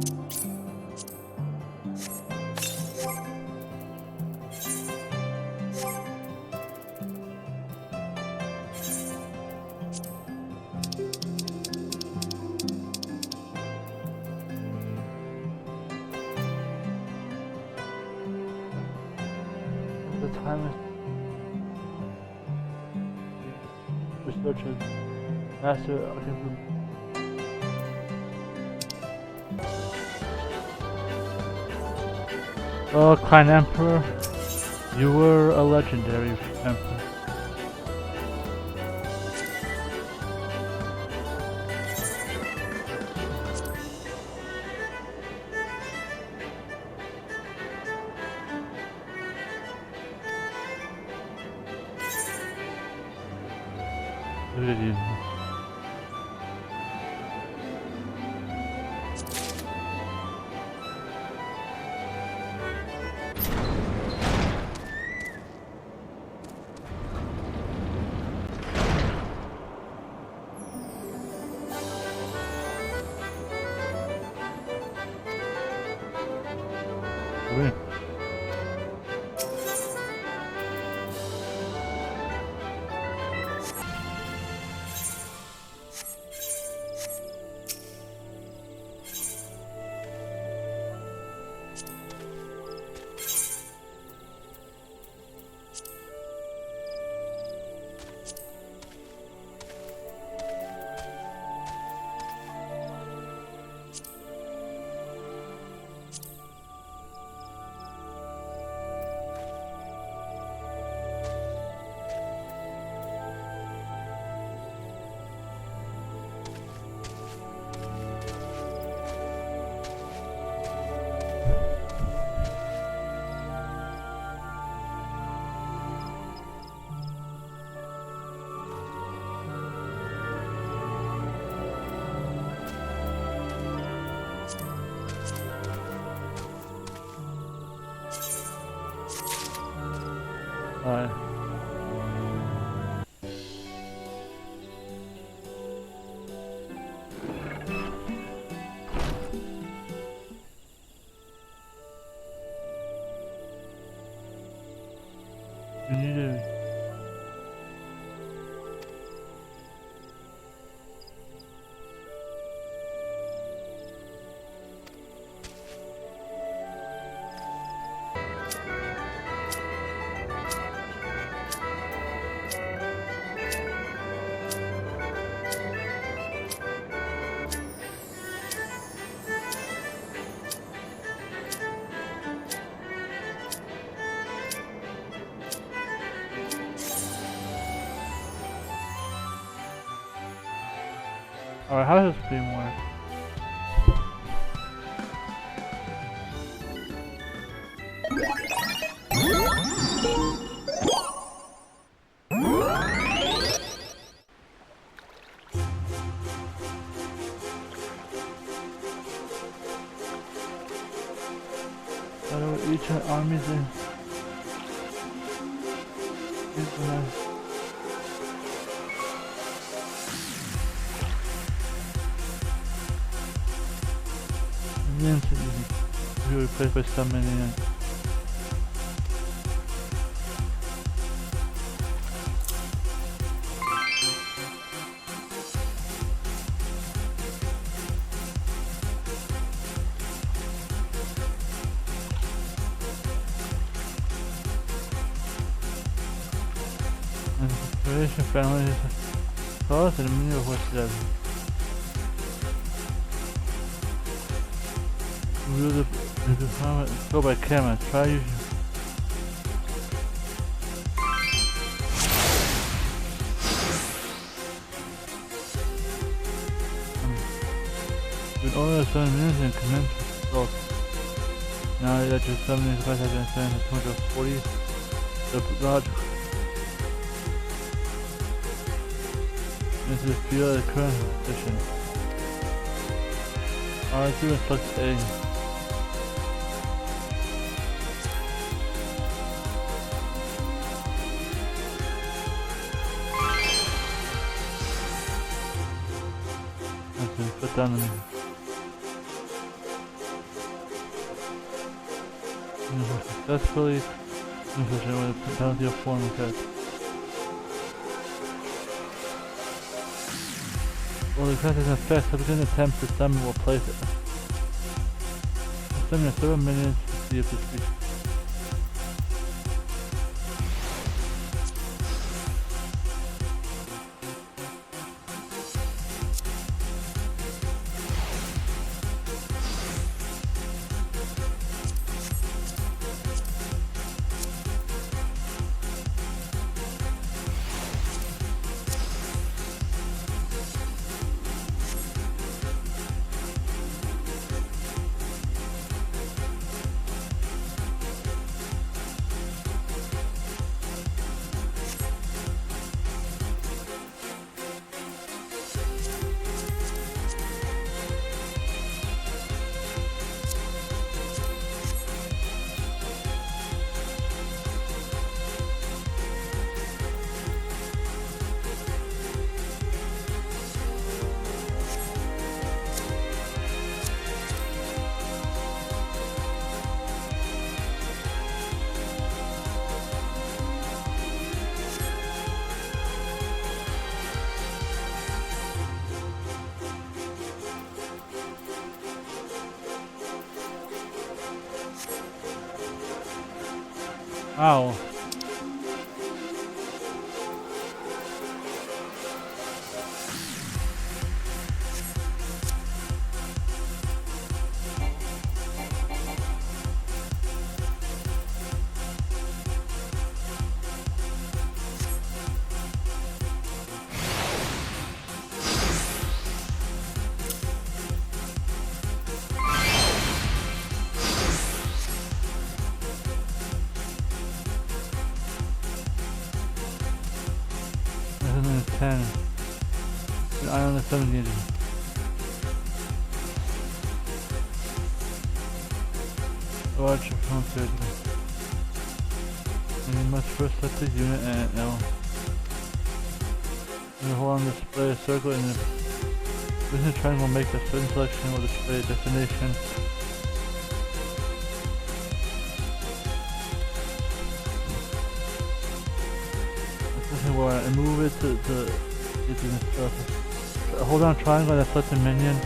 The time is researchers master alchemy. Oh, Klein Emperor, you were a legendary emperor. Who did you? Win. Alright. You need to Alright, how does this beam work? How do each armies in? You replace by summoning. And the creation family is close and a minute of what's dead. Go by Kenan. Try using. With all the 7 minutes and commence assault. Now that your 7 minutes class has been spent at 240, the rod. This is the field of the current position. R2 and plus A. Put down the Successfully infliction with a penalty of form effect. Well, the effect is in effect, so begin attempts to summon will place it. Summon several minions to see if this creature. Ow. This is 10. An eye on the 17. Watch your phone surgery. And you must first select the unit and L. You hold on to display a circle and the business triangle will make a certain selection will display a destination. Where I move it to get to the stuff. Hold on triangle and select the minion.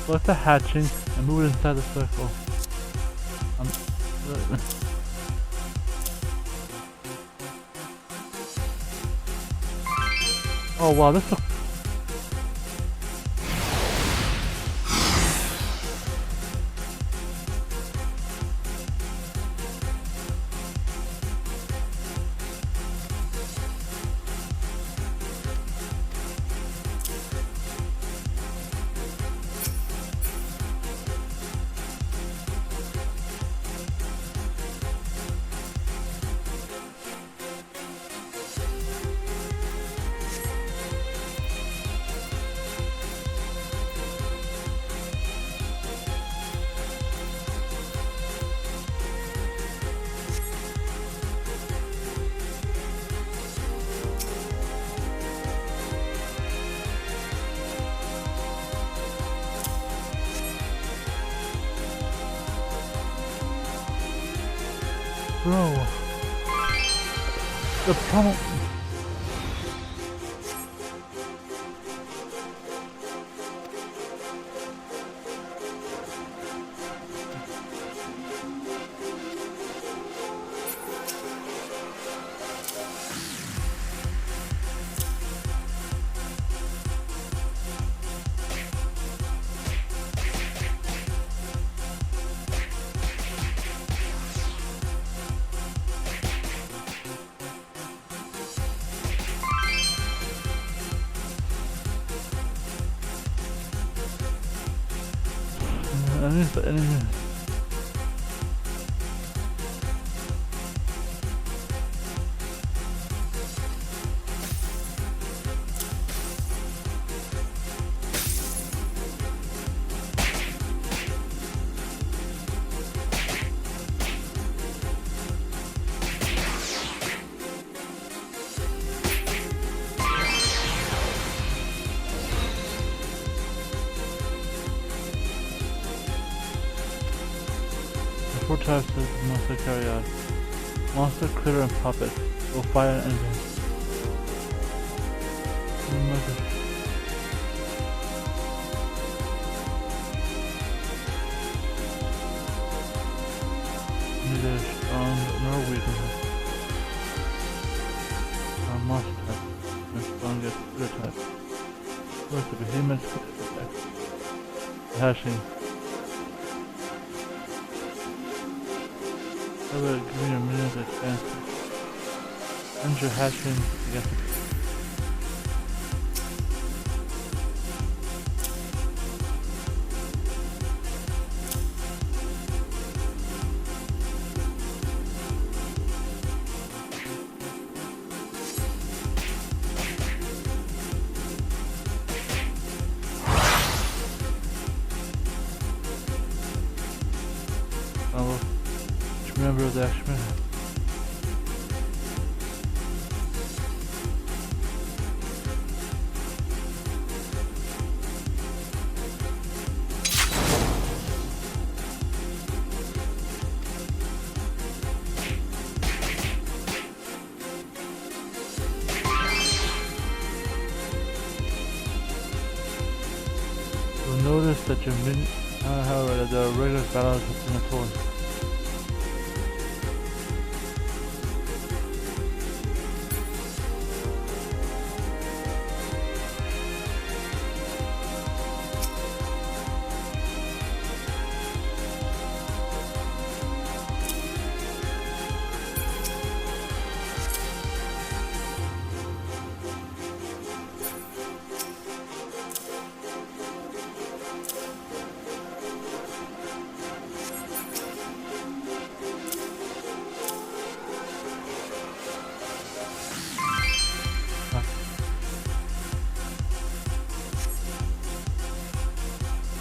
Select the hatching and move it inside the circle. Oh wow, this looks... Bro. The problem. Four types of monster carry out. Monster, critter, and puppet. Will fire an engine. Neither strong nor weak. Monster type. And strongest critter type. First, the behemoth attack. Hashing. I will give you a minute of chance. Enter hashing together. Remember the action. You'll notice that your however, the regular battles have been a toll.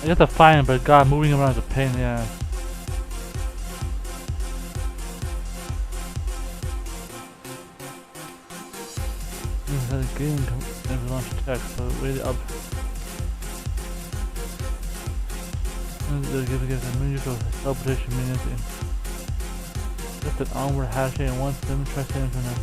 I get the fine, but God, moving around is a pain in the ass. The game never launched attack, so way up. They'll give a musical celebration minutes in. Just an onward hashing and once them try to internet.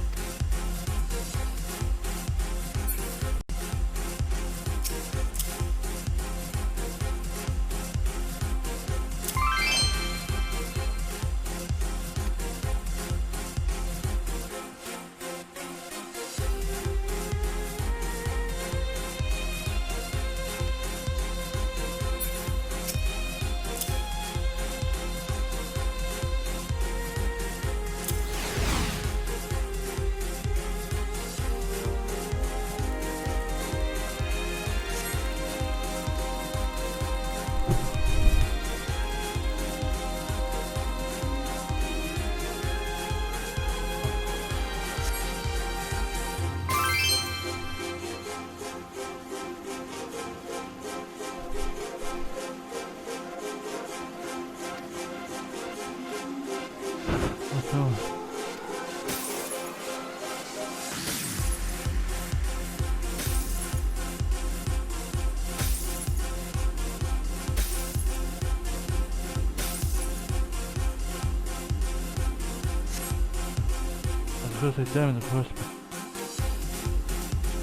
feels like damage, of course.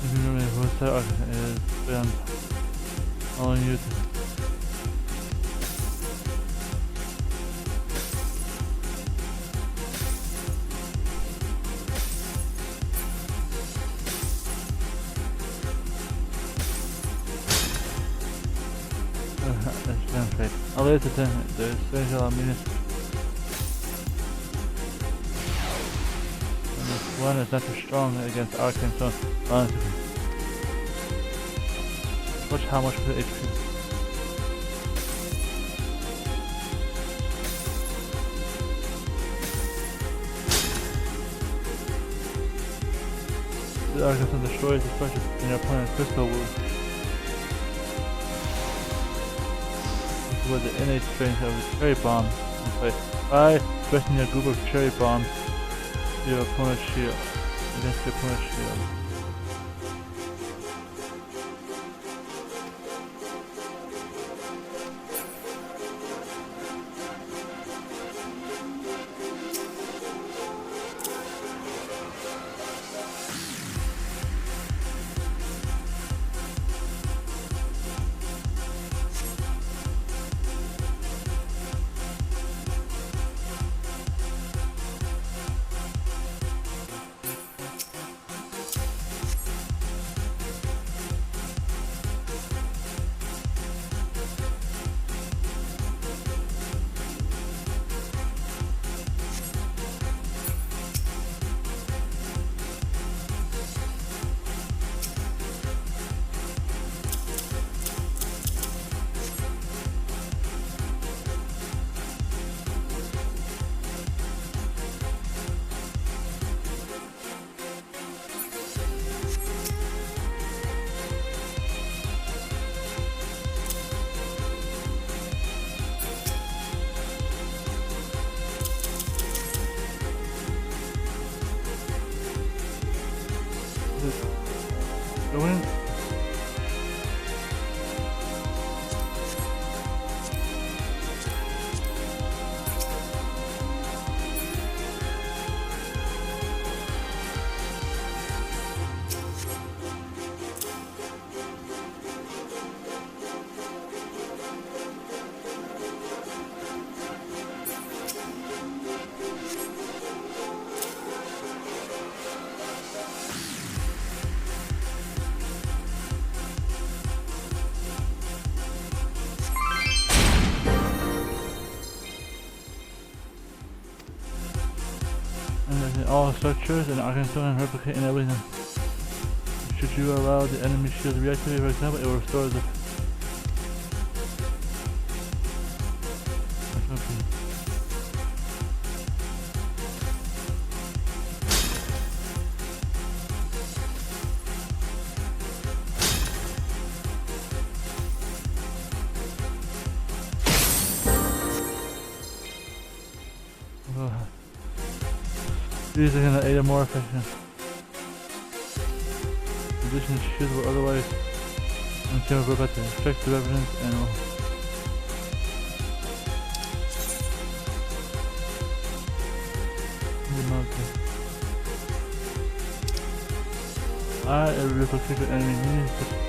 If you remember the first time, is been on YouTube. That's been great. I'll leave it to them. There's special ammunition. One is not too strong against arcane stone. Honestly. Watch how much per HP. The arcane stone destroys the pressure in your opponent's crystal wound. This is where the innate strength of the cherry bomb is placed. By pressing a group of cherry bombs your opponent's shield, against your opponent's shield. Go in. All structures and arcane stone and replicate in everything. Should you allow the enemy shield to reactivate, for example, it will restore the these are gonna aid more efficient. Additional shields will otherwise until we're about to check the evidence and a replicate the enemy needs to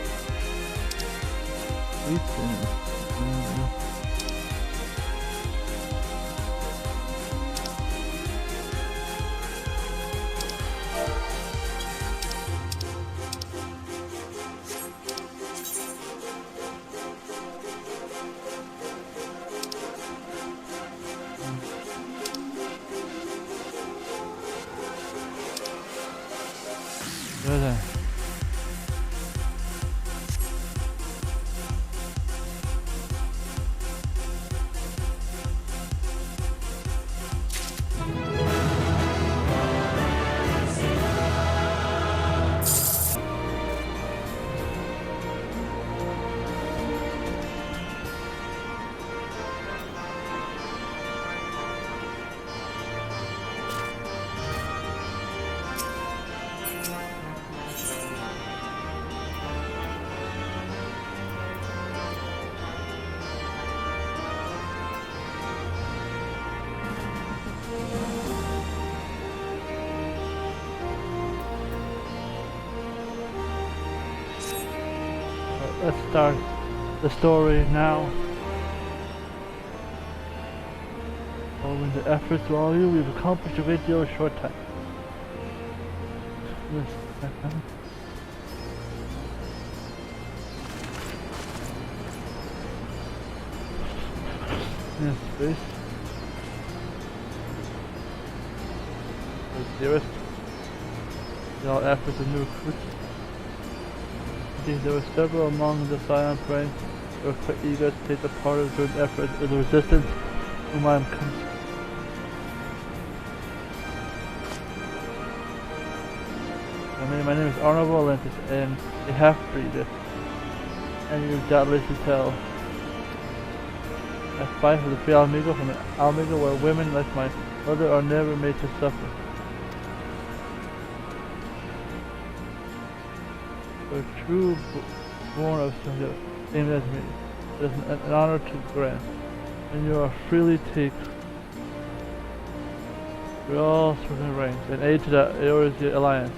let's start the story now. Following the efforts of all you, we've accomplished a great deal in a short time. Yes, space. Dearest, in all efforts of new recruits. Indeed, there were several among the Scion Brains who were quite eager to take the part of the effort of the resistance, whom I am my name is Honorable Atlantis, and a half-breed, and you doubtlessly tell. I fight for the free Almigo from an Almigo where women like my mother are never made to suffer. A true born of Sangha, same as me. It is an honor to grant, and you are freely take through all sorts of ranks, and aid to the Eorzea Alliance,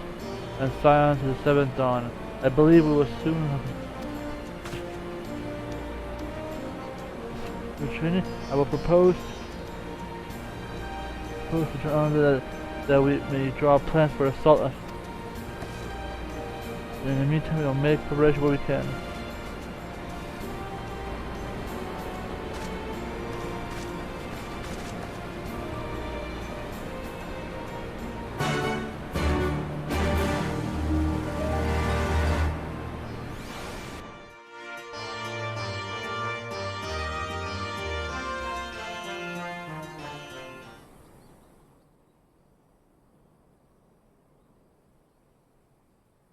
and Scion to the 7th Dawn. I believe we will soon have training. I will propose to turn on that we may draw plans for assault. In the meantime, we will make preparation where we can.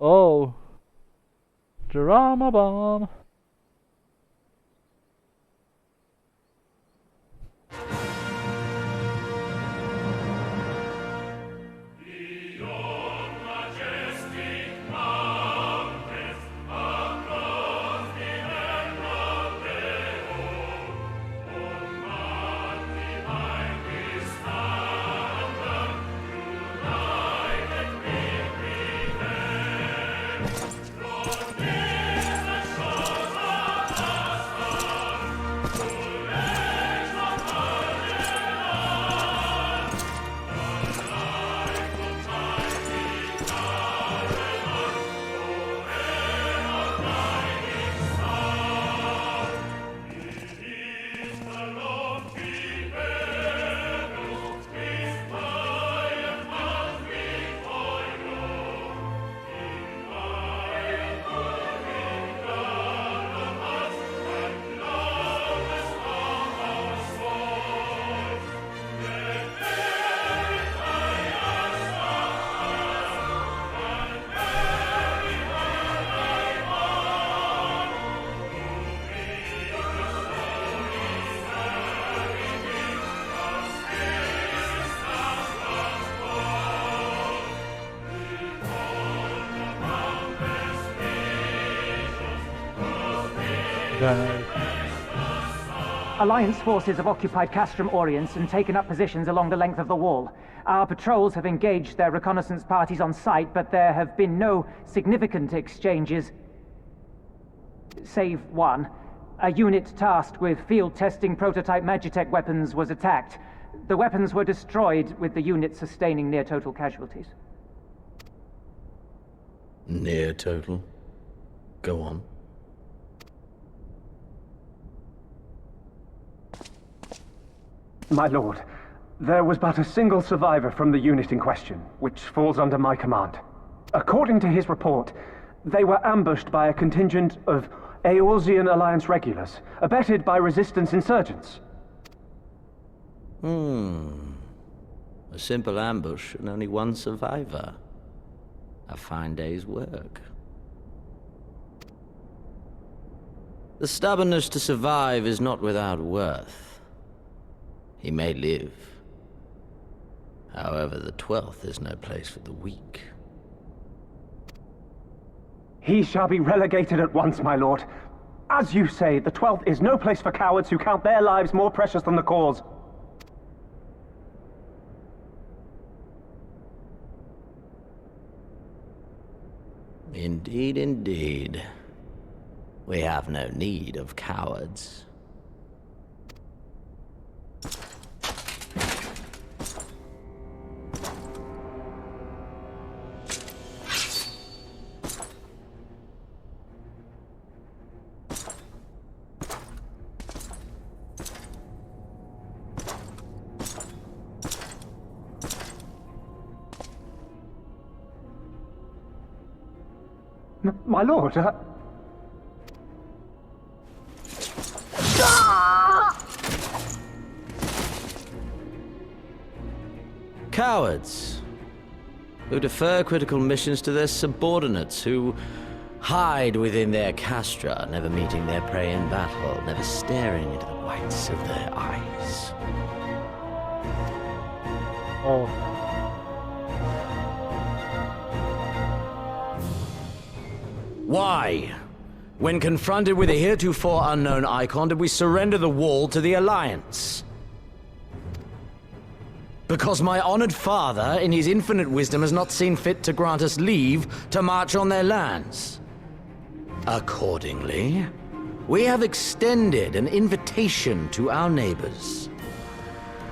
Oh, drama bomb. Alliance forces have occupied Castrum Oriens and taken up positions along the length of the wall. Our patrols have engaged their reconnaissance parties on site, but there have been no significant exchanges, save one. A unit tasked with field testing prototype Magitech weapons was attacked. The weapons were destroyed, with the unit sustaining near-total casualties. Near-total? Go on. My lord, there was but a single survivor from the unit in question, which falls under my command. According to his report, they were ambushed by a contingent of Eorzean Alliance regulars, abetted by resistance insurgents. A simple ambush and only one survivor. A fine day's work. The stubbornness to survive is not without worth. He may live. However, the 12th is no place for the weak. He shall be relegated at once, my lord. As you say, the 12th is no place for cowards who count their lives more precious than the cause. Indeed, indeed. We have no need of cowards. My lord, Cowards, who defer critical missions to their subordinates, who hide within their castra, never meeting their prey in battle, never staring into the whites of their eyes. Oh. Why? When confronted with a heretofore unknown icon, did we surrender the wall to the Alliance? Because my honored father, in his infinite wisdom, has not seen fit to grant us leave to march on their lands. Accordingly, we have extended an invitation to our neighbors.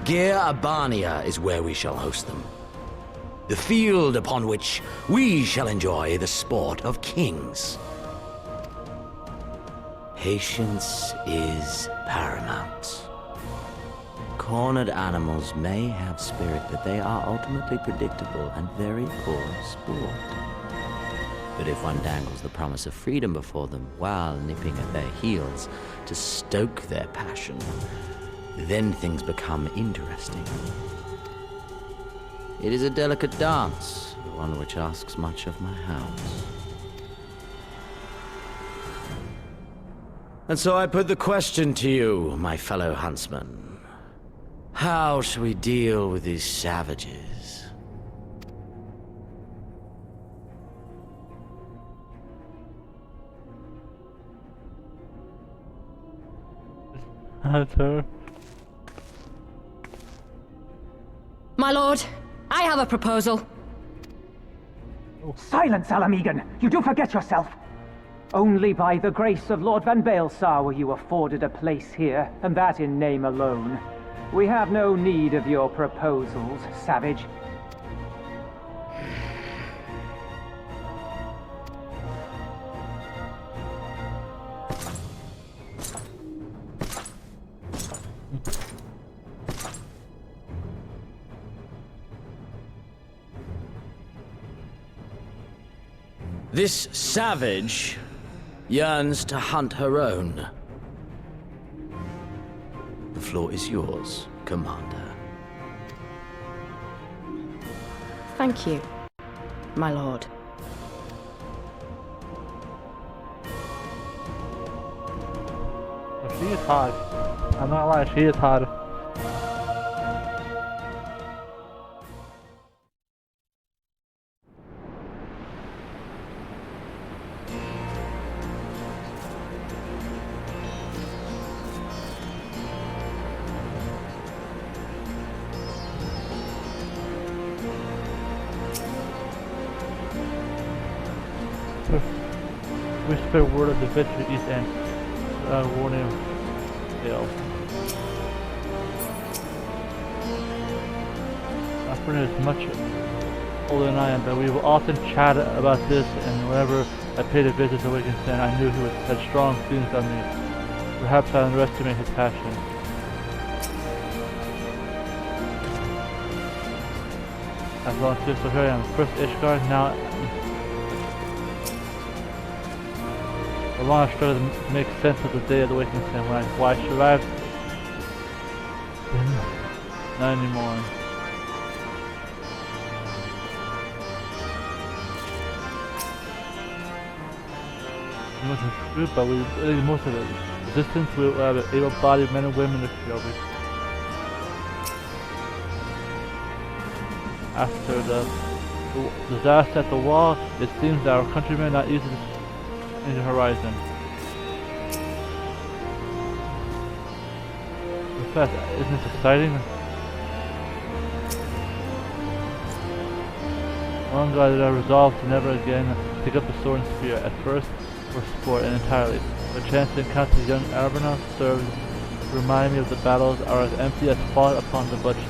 Gir Abania is where we shall host them. The field upon which we shall enjoy the sport of kings. Patience is paramount. Cornered animals may have spirit, but they are ultimately predictable and very poor sport. But if one dangles the promise of freedom before them while nipping at their heels to stoke their passion, then things become interesting. It is a delicate dance, one which asks much of my hounds. And so I put the question to you, my fellow huntsman. How shall we deal with these savages? That's her. My lord, I have a proposal. Silence, Alamegan! You do forget yourself! Only by the grace of Lord Van Baelsar were you afforded a place here, and that in name alone. We have no need of your proposals, savage. This savage yearns to hunt her own. The floor is yours, Commander. Thank you, my lord. She is hot. I'm not lying, she is hot. Whisper word of the victory East End. Warning. Fail. My friend is much older than I am, but we will often chat about this, and whenever I paid a visit to Wittgenstein, I knew he had strong feelings on me. Perhaps I underestimate his passion. As long as so here I am. First Ishgard, now I want to struggle to make sense of the day of the Wittgenstein why I survived. Not anymore. Most of the group, but most of the resistance will have able-bodied men and women to kill me. After the disaster at the wall, it seems that our countrymen are not easy to in the horizon. In fact, isn't this exciting? Long ago I resolved to never again pick up the sword and spear, at first for sport and entirely The chance to encounter young Arbanos serves to remind me of the battles are as empty as fought upon the bloodshed.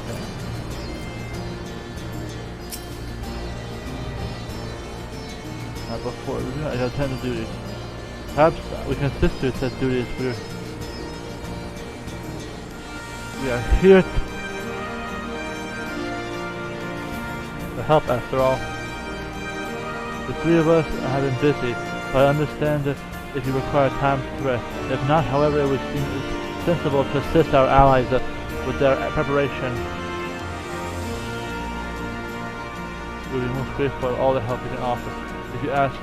Before I got time to duties. Perhaps we can assist you, said duties. We are here to help after all. The three of us have been busy, so I understand if you require time to rest. If not, however, it would seem sensible to assist our allies with their preparation. We will be most grateful for all the help you can offer. If you ask,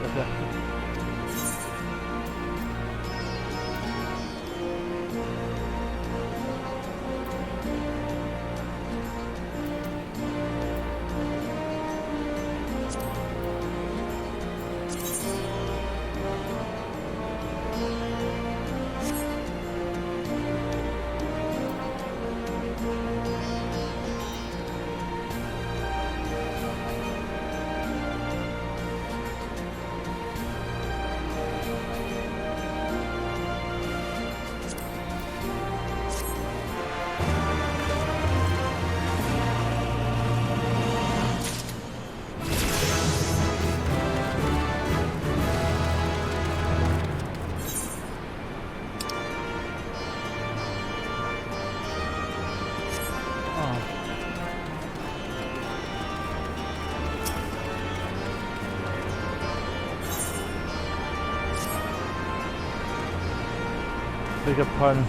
beg your pardon.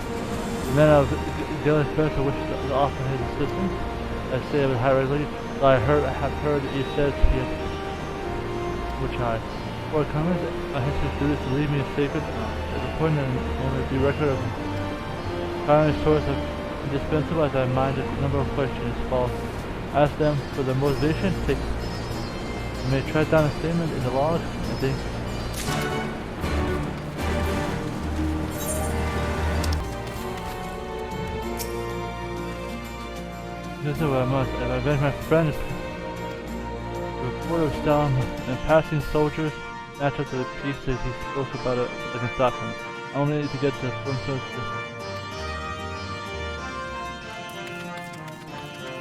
The men of Gillis Spencer wish to offer his assistance. I say it hurriedly, though I have heard that you said he had... Which I... For comments, I his duties to leave me sacred. As important and only be record of primary source of indispensable as I mind a number of questions false. Ask them for their motivation. Take... You may track down a statement in the logs, I think. This is what I must. If I avenge my friend, the report of Stormblood and passing soldiers, match up to the peace that he spoke about it, I can stop him. I only need to get to one source.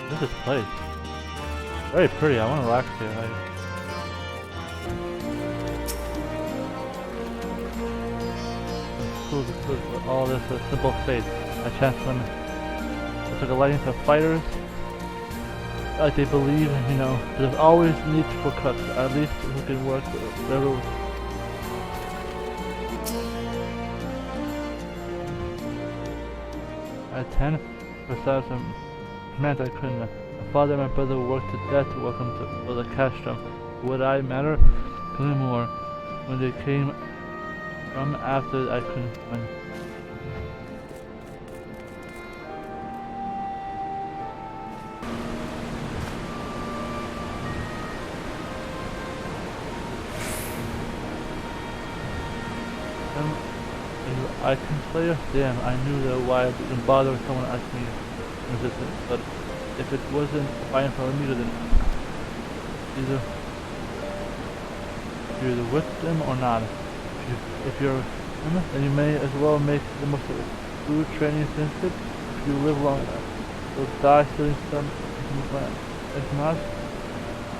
This is place. Very pretty. I want to relax here. It's cool with all this simple faith. I chanced them. I took a liking to fighters. Like they believe, you know, there's always need for cuts, at least who can work with whatever. At 10, besides some commands I couldn't. My father and my brother worked to death to welcome to the castrum. Would I matter? Couldn't more. When they came from after I couldn't win. I can play a damn, I knew that why I didn't bother with someone asking me resistance, but if it wasn't fighting for a meter, then you're either with them or not. If you're with them, then you may as well make the most of it. Food training sensitive if you live long enough. You'll die stealing some from the land. If not,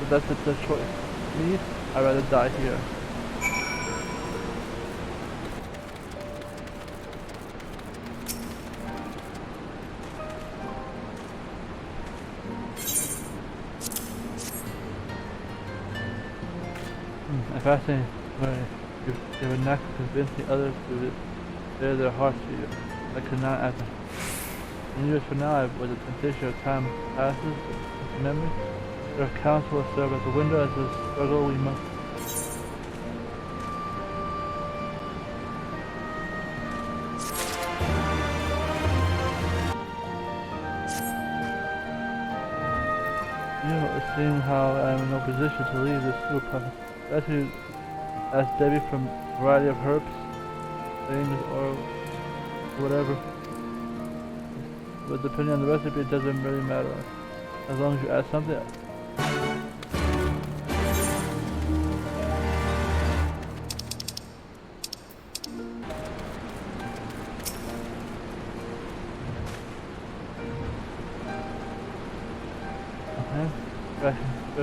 but that's the choice. Me, I'd rather die here. Fascinating. You have a knack of convincing others to bare their hearts to you. I could not act. In years from now, with the temptation of time passes into memory, their accounts will serve as a window as a struggle we must. You know, seeing how I am in no position to leave this group. Especially ask Debbie from a variety of herbs, things, or whatever. But depending on the recipe, it doesn't really matter. As long as you add something.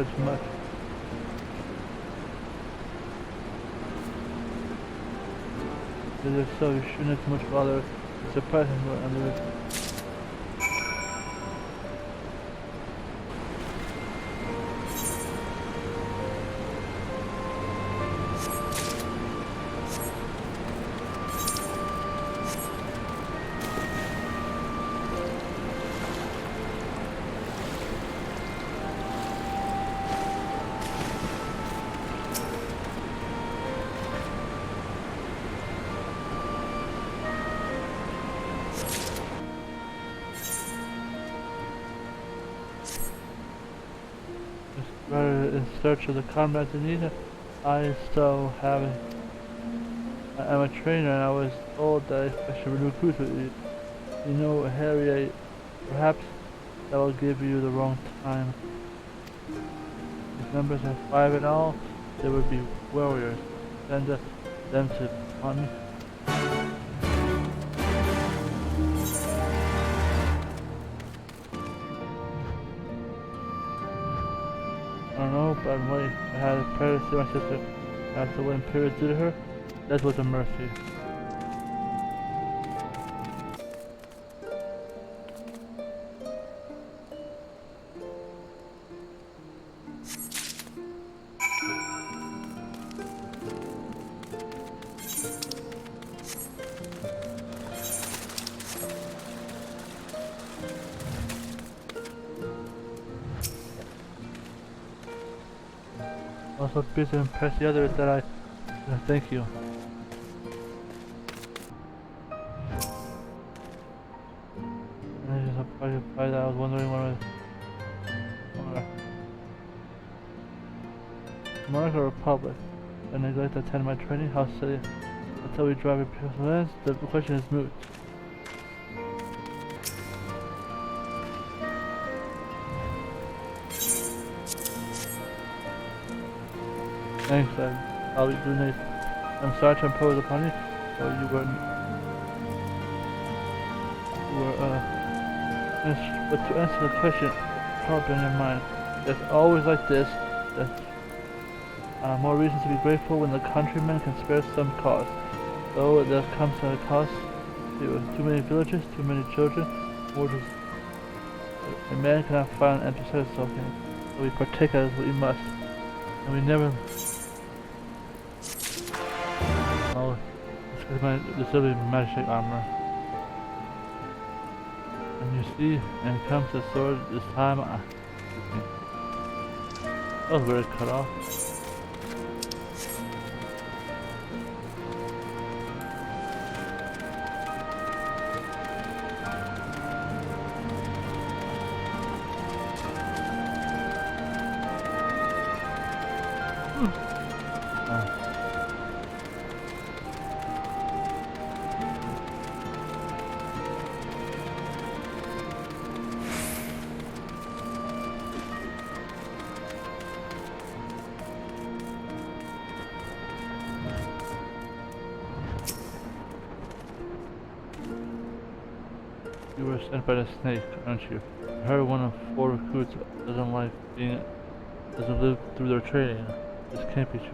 too much. So you shouldn't have too much bother. It's surprising what under it. Rather in search of the comrades in need, I still have I'm a trainer and I was told that I should recruit with you. You know, Harry, perhaps that will give you the wrong time. If numbers are 5 in all, there would be warriors. Send them to hunt me. I don't know, but I'm late. I had a prayer to see my sister after what Imperial did to her. That was a mercy. Also be to impress the others that I thank you. And I just applied that I was wondering what Monarch or Republic? I neglect to attend my training, how silly. Until we drive Imperial lands, the question is moot. Thanks, I'll be doing it. I'm sorry to impose upon you, but but to answer the question, probably in your mind, there's always like this, there's more reasons to be grateful when the countrymen can spare some cost. Though there comes at a cost, too many villages, too many children, orders. A man cannot find an empty service so we partake as we must, and we never. Oh, this will be magic armor. And you see, and it comes the sword this time. That was very cut off. You were sent by the snake, aren't you? I heard one of 4 recruits doesn't live through their training. This can't be true.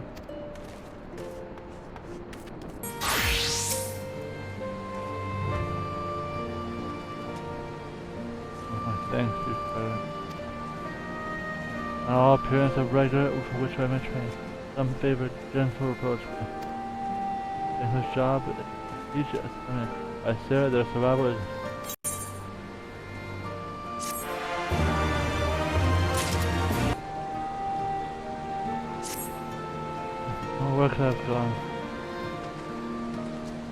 Oh, my thanks, you sir. On all appearance of regular for which I am trained. Some favor gentle approach. In whose job each I say their survival is where could I have gone?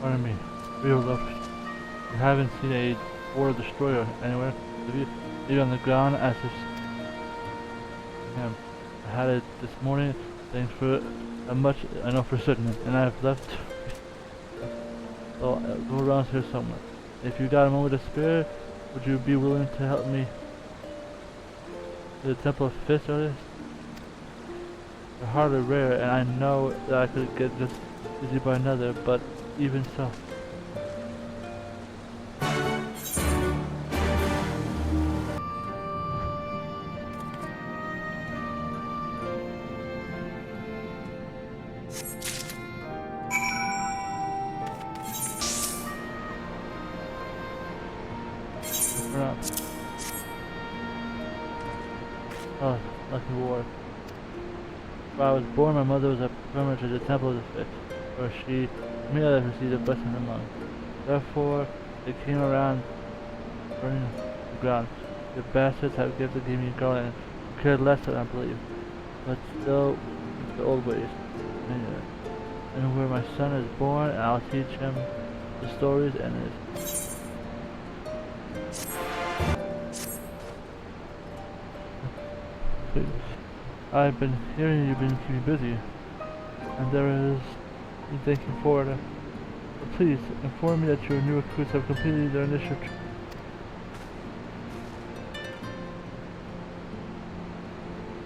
Pardon me, real love. You haven't seen a war destroyer anywhere, have you? Maybe on the ground as if I had it this morning, thanks for much I know for certain, and I have left. So I'll go around here somewhere. If you got a moment to spare, would you be willing to help me to the Temple of Fist earlier? They're hardly rare, and I know that I could get just busy by another, but even so. Pronounce. Oh, lucky war. When I was born, my mother was a pilgrimage to the Temple of the Faith, where she and many others received a blessing of the monks. Therefore, they came around burning the ground. The bastards have gave me a garland and cared less than I believe, but still the old ways. And where my son is born, I'll teach him the stories and his. I've been hearing you've been keeping busy, and there is you thanking for it. But please inform me that your new recruits have completed their initial.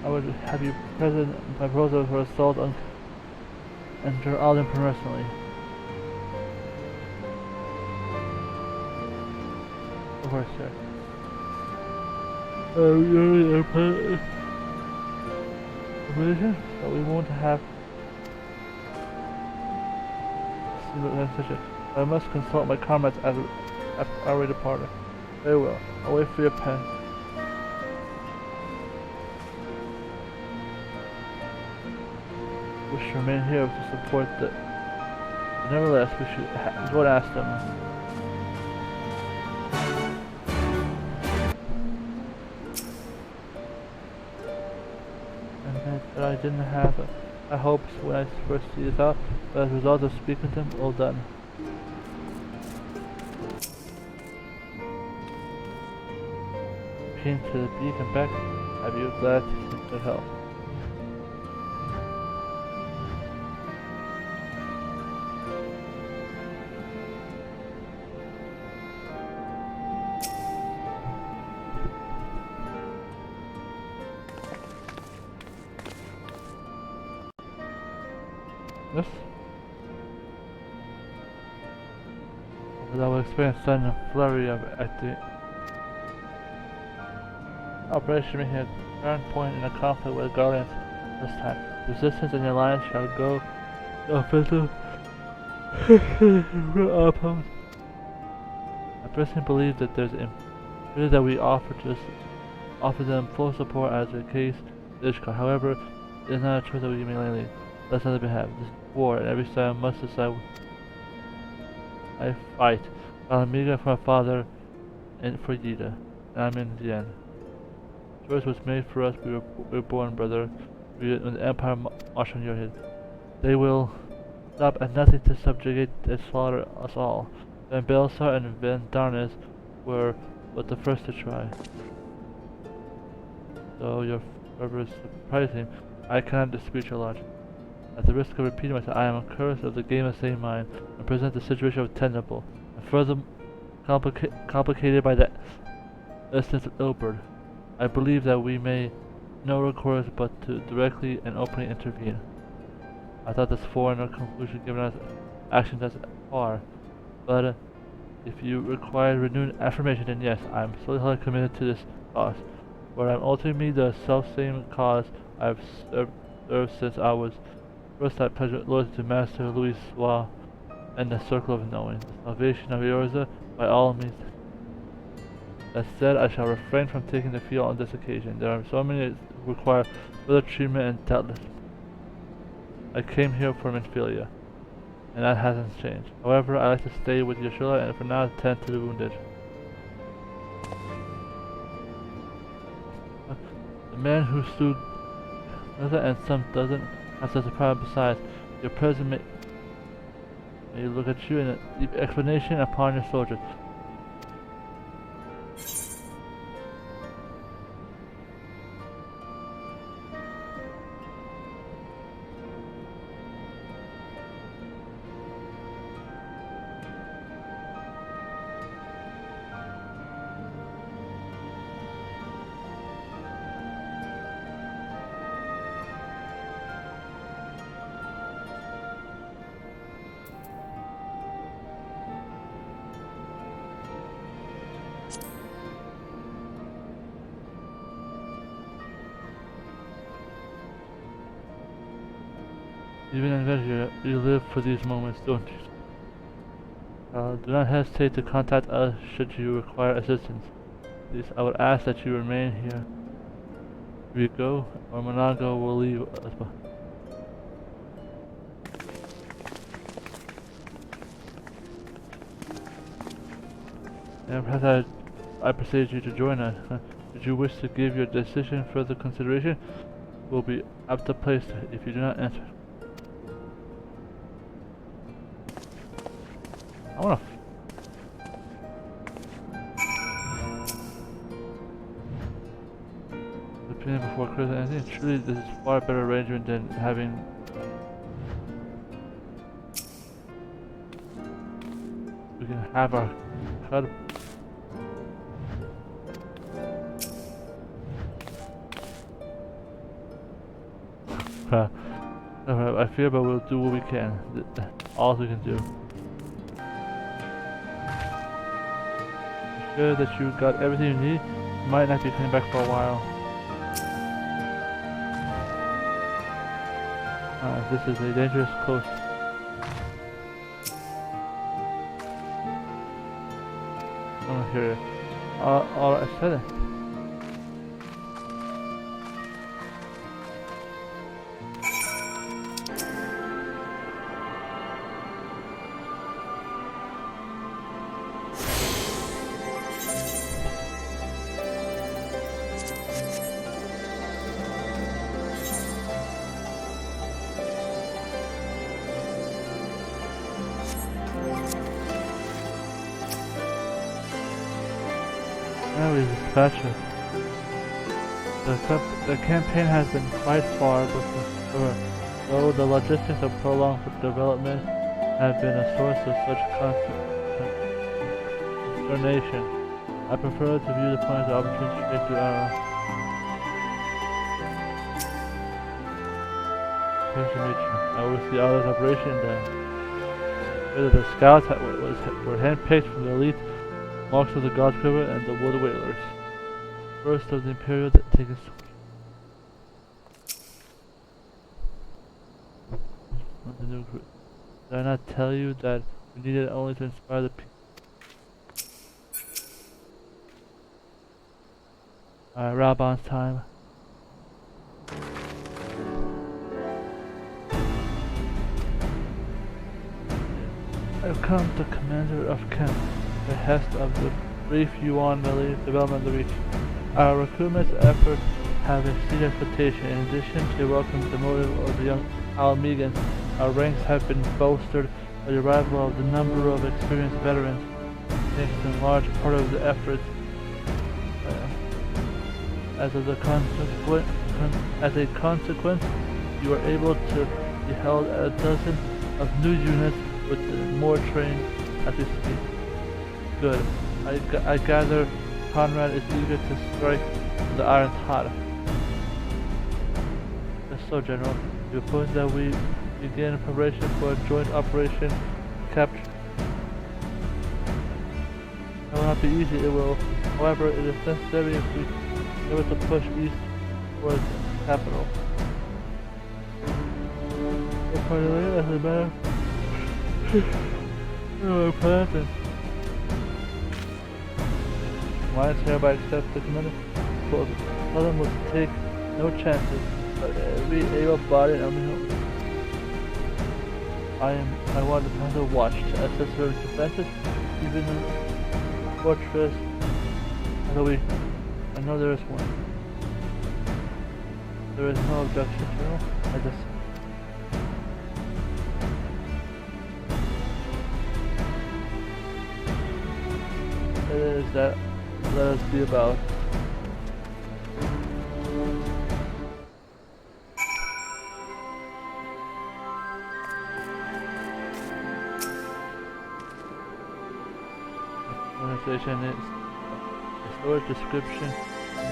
I would have you present my proposal for assault on enter Alden personally. Of course, sir. But we won't have. I must consult my comrades after our departure. Very well. I'll wait for your pen. We should remain here to support the. But nevertheless, we should go and ask them. But I didn't have high hopes when I first see this out, but as a result of speaking to them, all done. Came to the beak and back. I'd be glad to see their help. Yes. But I will experience sudden flurry of activity. Operation may hit a turn point in a conflict with Guardians this time. Resistance and the Alliance shall go offensive. Opposed. I personally believe that there's imperative that we offer them full support as the case is. However, it is not a choice that we make lightly. Let's not behalf. This is war, and every side must decide. I fight. Amiga for my father, and for Yida, and I'm in the end. Choice was made for us. We were born, brother. When the Empire marched on your head, they will stop at nothing to subjugate and slaughter us all. Then Belsar and Van Darnes were but the first to try. Though your fervor is surprising, I cannot dispute your logic. At the risk of repeating myself, I am accursed of the game of same mind and present the situation of Tentacle, and further complicated by the instance of Ilberd. I believe that we may no recourse but to directly and openly intervene. I thought this foreigner conclusion given us action thus far, but if you require renewed affirmation, then yes, I am solely committed to this cause, where I am ultimately the self-same cause I have served since I was first I pledge loyalty to Master Louis Sois and the Circle of Knowing, the salvation of Eorza by all means. That said, I shall refrain from taking the field on this occasion. There are so many who require further treatment and doubtless. I came here from Infilia, and that hasn't changed. However, I like to stay with Yeshua and for now attend to the wounded. The man who slew another and some doesn't have such a problem. Besides, your president may look at you in a deep explanation upon your soldiers. Even in adventure, you live for these moments, don't you? Do not hesitate to contact us should you require assistance. Please, I would ask that you remain here. If you go, or Monago will leave us behind. And perhaps I persuade you to join us. Should you wish to give your decision further consideration, we'll be at the place if you do not enter. I wanna. Opinion before Christmas anything. Truly, this is far better arrangement than having. We can have our cut. I fear, but we'll do what we can. All we can do. Sure that you got everything you need. You might not be coming back for a while. This is a dangerous coast. Oh, here. Alright, I said it. Now we dispatch it. The campaign has been quite far, though the logistics of prolonged development have been a source of such consternation. I prefer to view the point of the opportunity straight through our I will see others operation then. Whether the scouts were handpicked from the elite marks of the God's River and the Wood Whalers. First of the Imperial that take us. Did I not tell you that we needed only to inspire the people? Alright, Raban's time. I've come the commander of Kenan, the behest of the brief Yuan Valley development of the region. Our recruitment efforts have exceeded expectation. In addition to welcoming the motive of the young Almegans, our ranks have been bolstered by the arrival of the number of experienced veterans. Thanks in large part of the efforts. As a consequence, you are able to be held at a dozen of new units with more training as we speak. Good. I gather Conrad is eager to strike the iron's hot. That's so, General. You propose that we begin preparation for a joint operation capture. It will not be easy, it will. However, it is necessary if we are to push east towards the capital. Accordingly, as a matter of plan, Alliance hereby accepts the commander. Southern will take no chances, but every able-bodied army. I want the Panther watch to assess her defenses, even in the fortress. Although I know there is one. There is no objection, General. I just. It is that. Let us be about. Organization is a storage description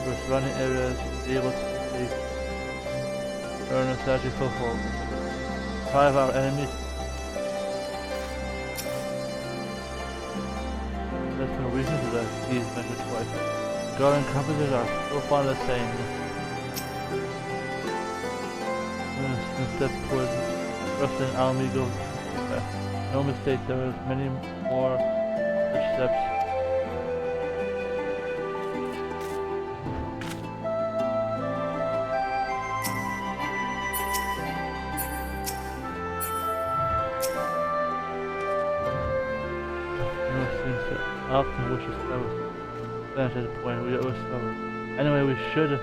for surrounding areas able to earn a strategy foothold. 5 of our enemies. There's no reason to that. He's mentioned twice. God and compasses are so fond of saying this. Step towards Rustin Almigo. No mistake, there is many more such steps. I often wish us that was finished at the point we always start. Anyway, we should.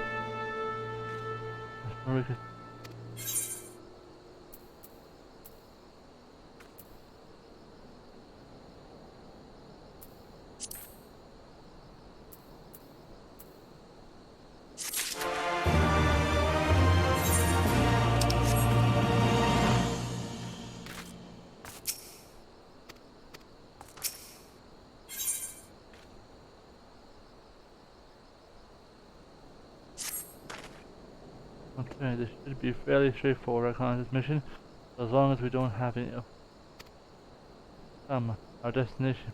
Okay, this should be fairly straightforward on this mission, as long as we don't have any our destination.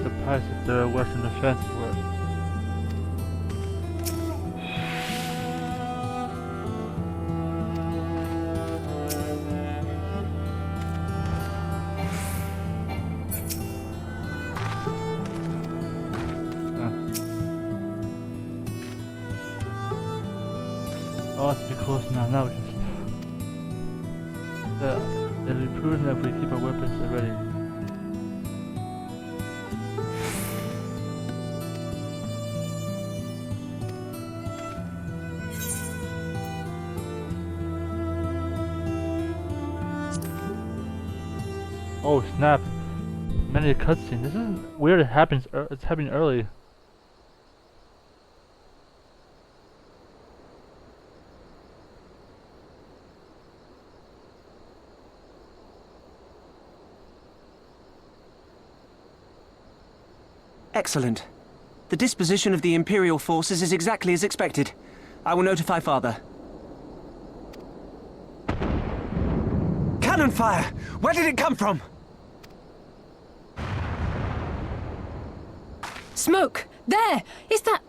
Surprised if there wasn't a fence for it. Oh, it's be close now. Now we can. It'll be prudent if we keep our weapons ready. Oh snap! Many a cutscene. This is weird. It happens. It's happening early. Excellent. The disposition of the Imperial forces is exactly as expected. I will notify Father. Cannon fire! Where did it come from? Smoke! There! Is that...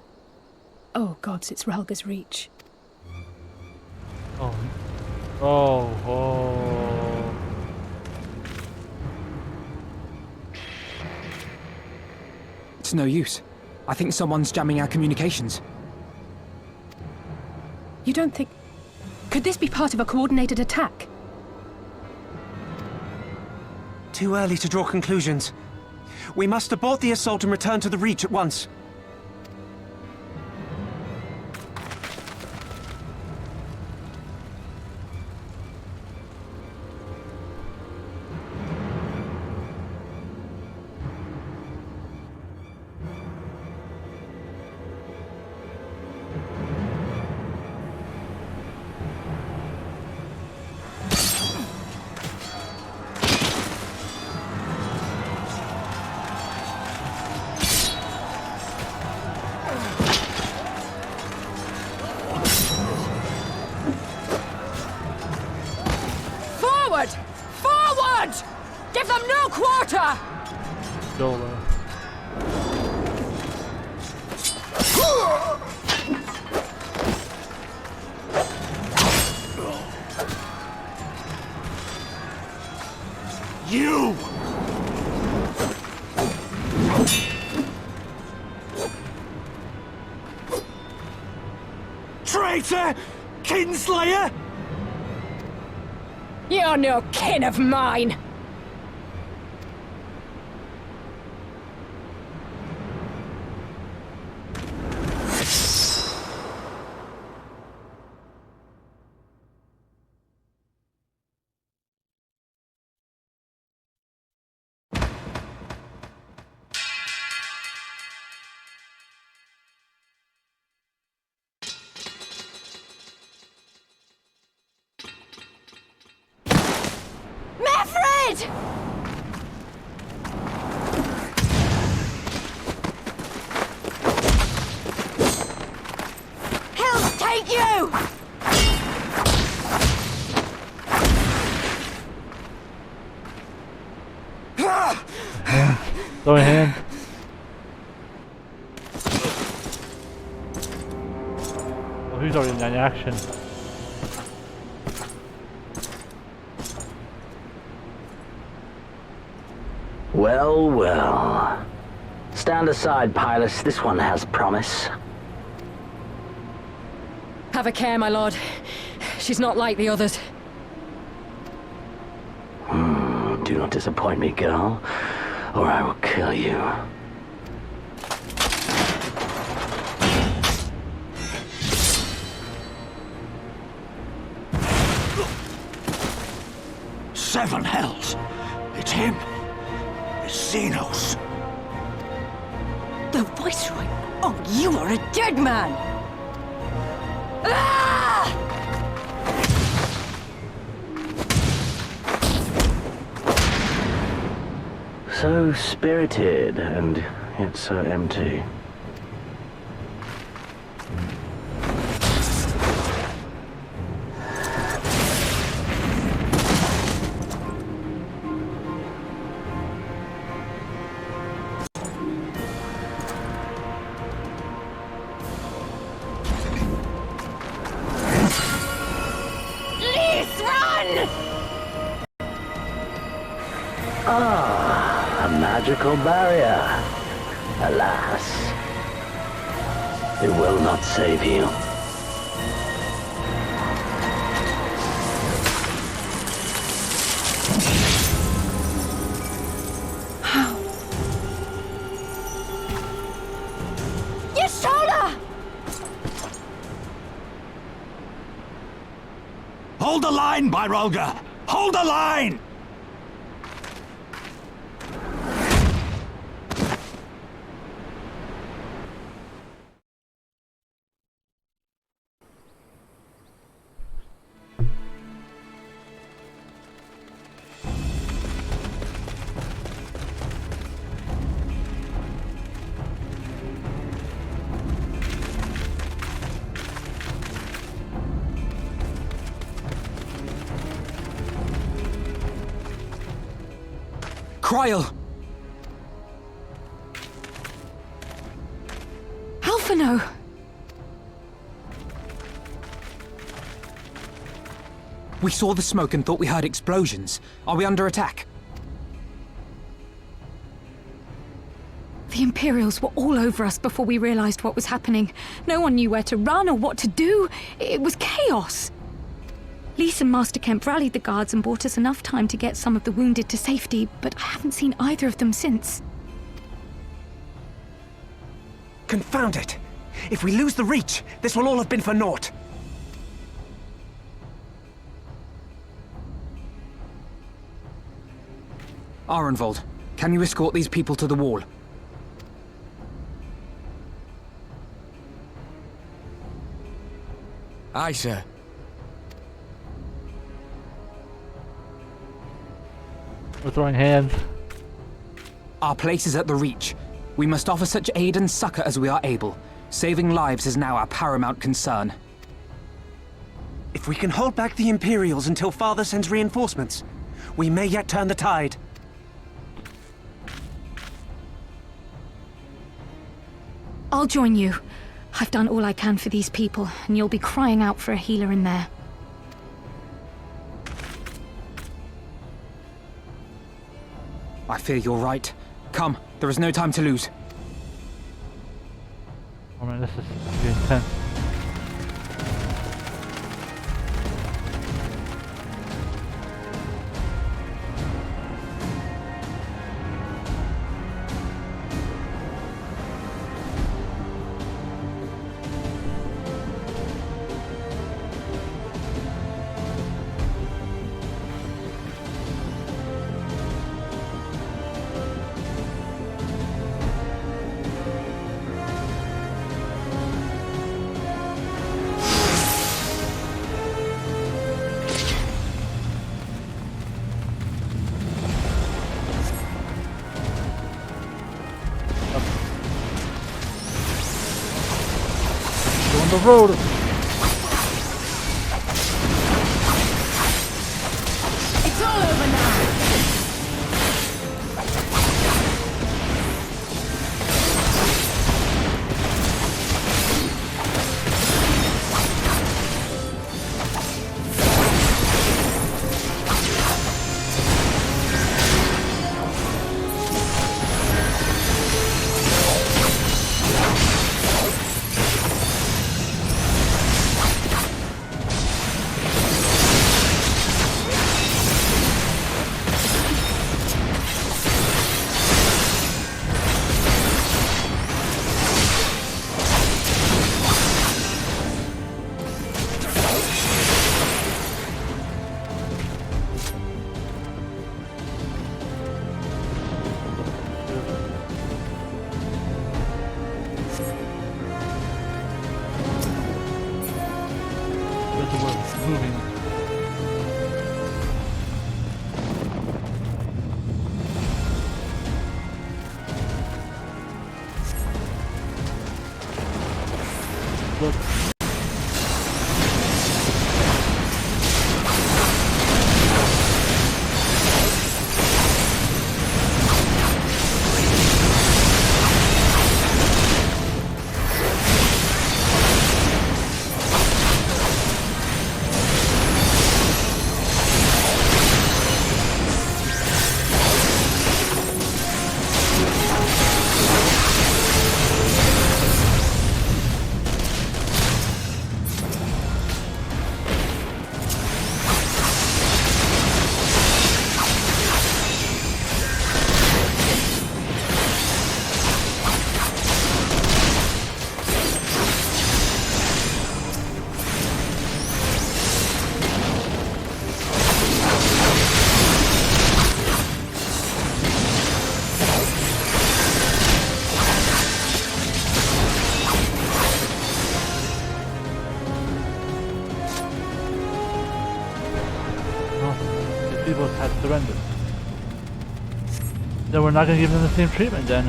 Oh gods, it's Relga's Reach. Oh. Oh. It's no use. I think someone's jamming our communications. You don't think... Could this be part of a coordinated attack? Too early to draw conclusions. We must abort the assault and return to the Reach at once. Fordola. You! Traitor! Kinslayer! You're no kin of mine! Hell's take you! Throwing hand. Oh, he's already in action. Well, well. Stand aside, Pilus. This one has promise. Have a care, my lord. She's not like the others. Do not disappoint me, girl, or I will kill you. Seven hells! It's him! It's Xenos! The Viceroy? Oh, you are a dead man! Ah! So spirited, and yet so empty. Ah, a magical barrier. Alas, it will not save you. How? Yashoda! Hold the line, Byrolga! Hold the line! Kryl! Alphino! We saw the smoke and thought we heard explosions. Are we under attack? The Imperials were all over us before we realized what was happening. No one knew where to run or what to do. It was chaos. Lise and Master Kemp rallied the guards and bought us enough time to get some of the wounded to safety, but I haven't seen either of them since. Confound it! If we lose the Reach, this will all have been for naught. Arenvold, can you escort these people to the wall? Aye, sir. We're throwing hands. Our place is at the Reach. We must offer such aid and succor as we are able. Saving lives is now our paramount concern. If we can hold back the Imperials until Father sends reinforcements, we may yet turn the tide. I'll join you. I've done all I can for these people, and you'll be crying out for a healer in there. I fear you're right. Come, there is no time to lose. Oh man, this is really intense. On the road. It's all over now! Moving. Look. People had surrendered. Then we're not going to give them the same treatment then.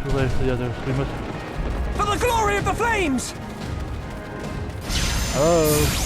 Too late for the others. We must... For the glory of the flames! Oh.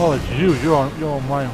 Oh, it's you. You're on mine.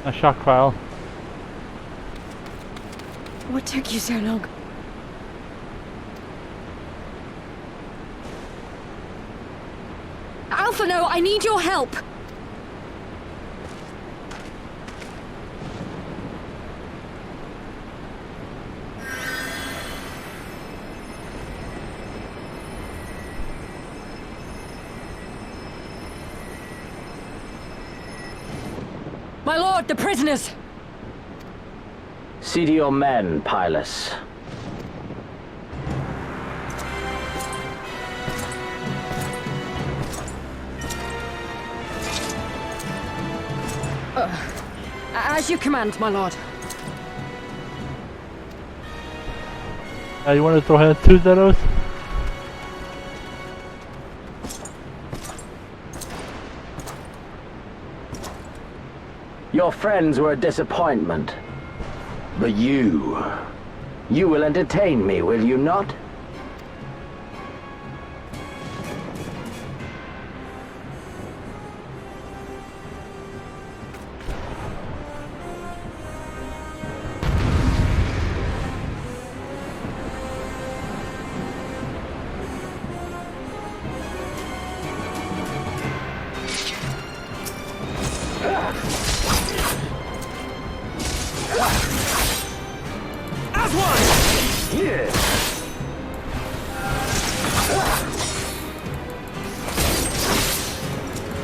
A shock file. What took you so long? Alpha, no, I need your help! My lord, the prisoners! See to your men, Pilus. As you command, my lord. You want to throw in 2 zeros? Your friends were a disappointment. But you will entertain me, will you not?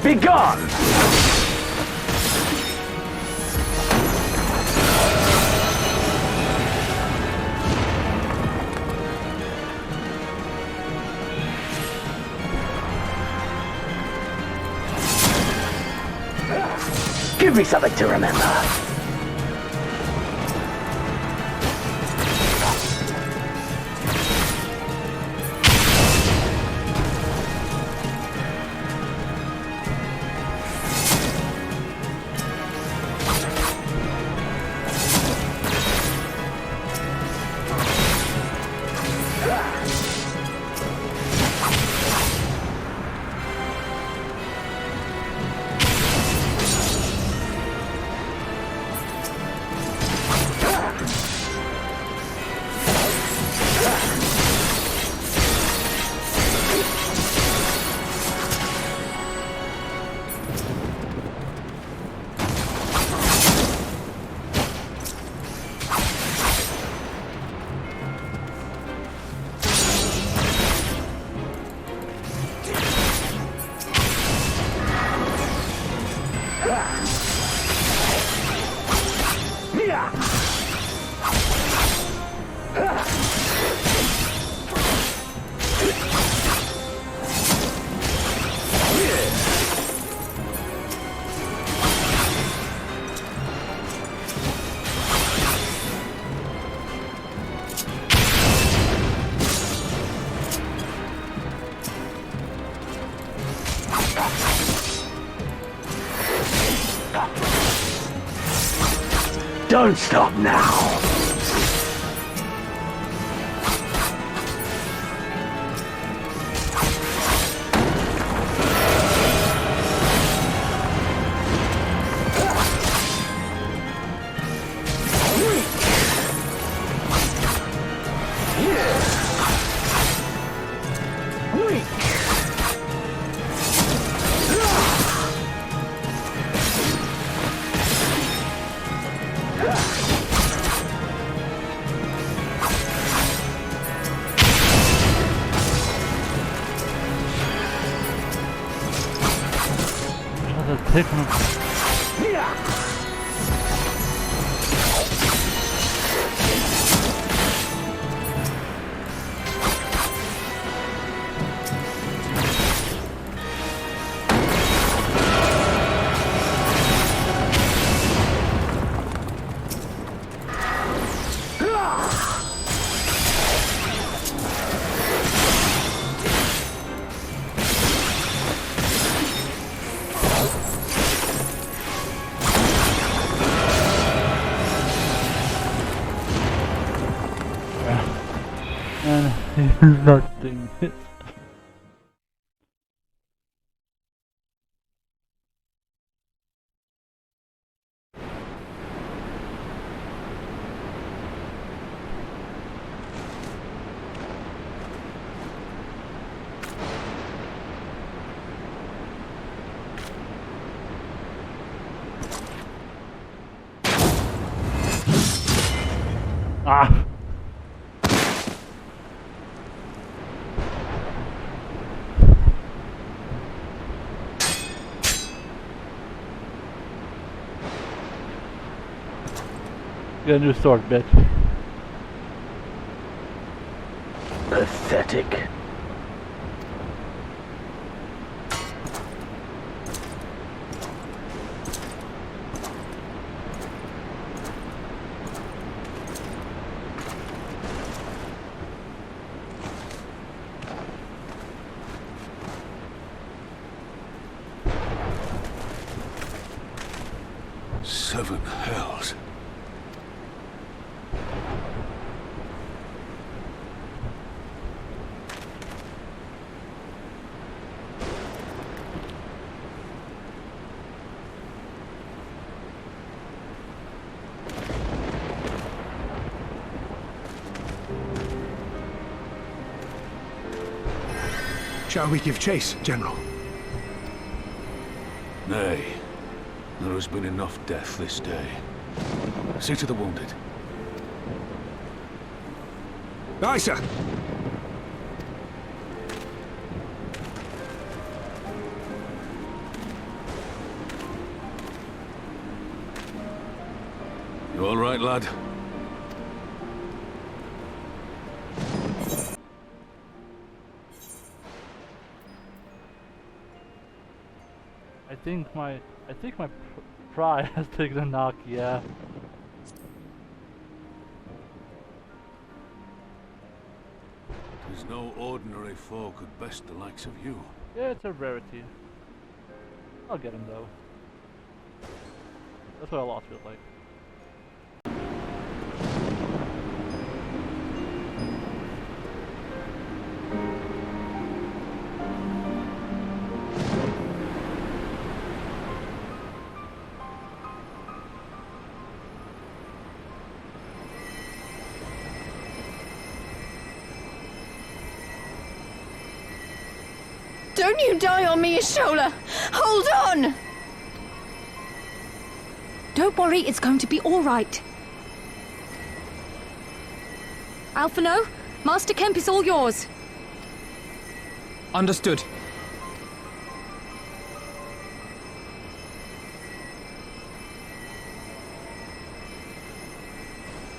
Be gone! Give me something to remember. Don't stop now! Taking him. Nothing. Ah! Get a new sword, bitch. Pathetic. Seven hells. Shall we give chase, General? Nay. There has been enough death this day. See to the wounded. Aye, sir. You all right, lad? I think my pride has taken a knock, yeah. There's no ordinary foe could best the likes of you. Yeah, it's a rarity. I'll get him though. That's what a loss feels like. Don't you die on me, Ishola! Hold on! Don't worry, it's going to be all right. Alphino, Master Kemp is all yours. Understood.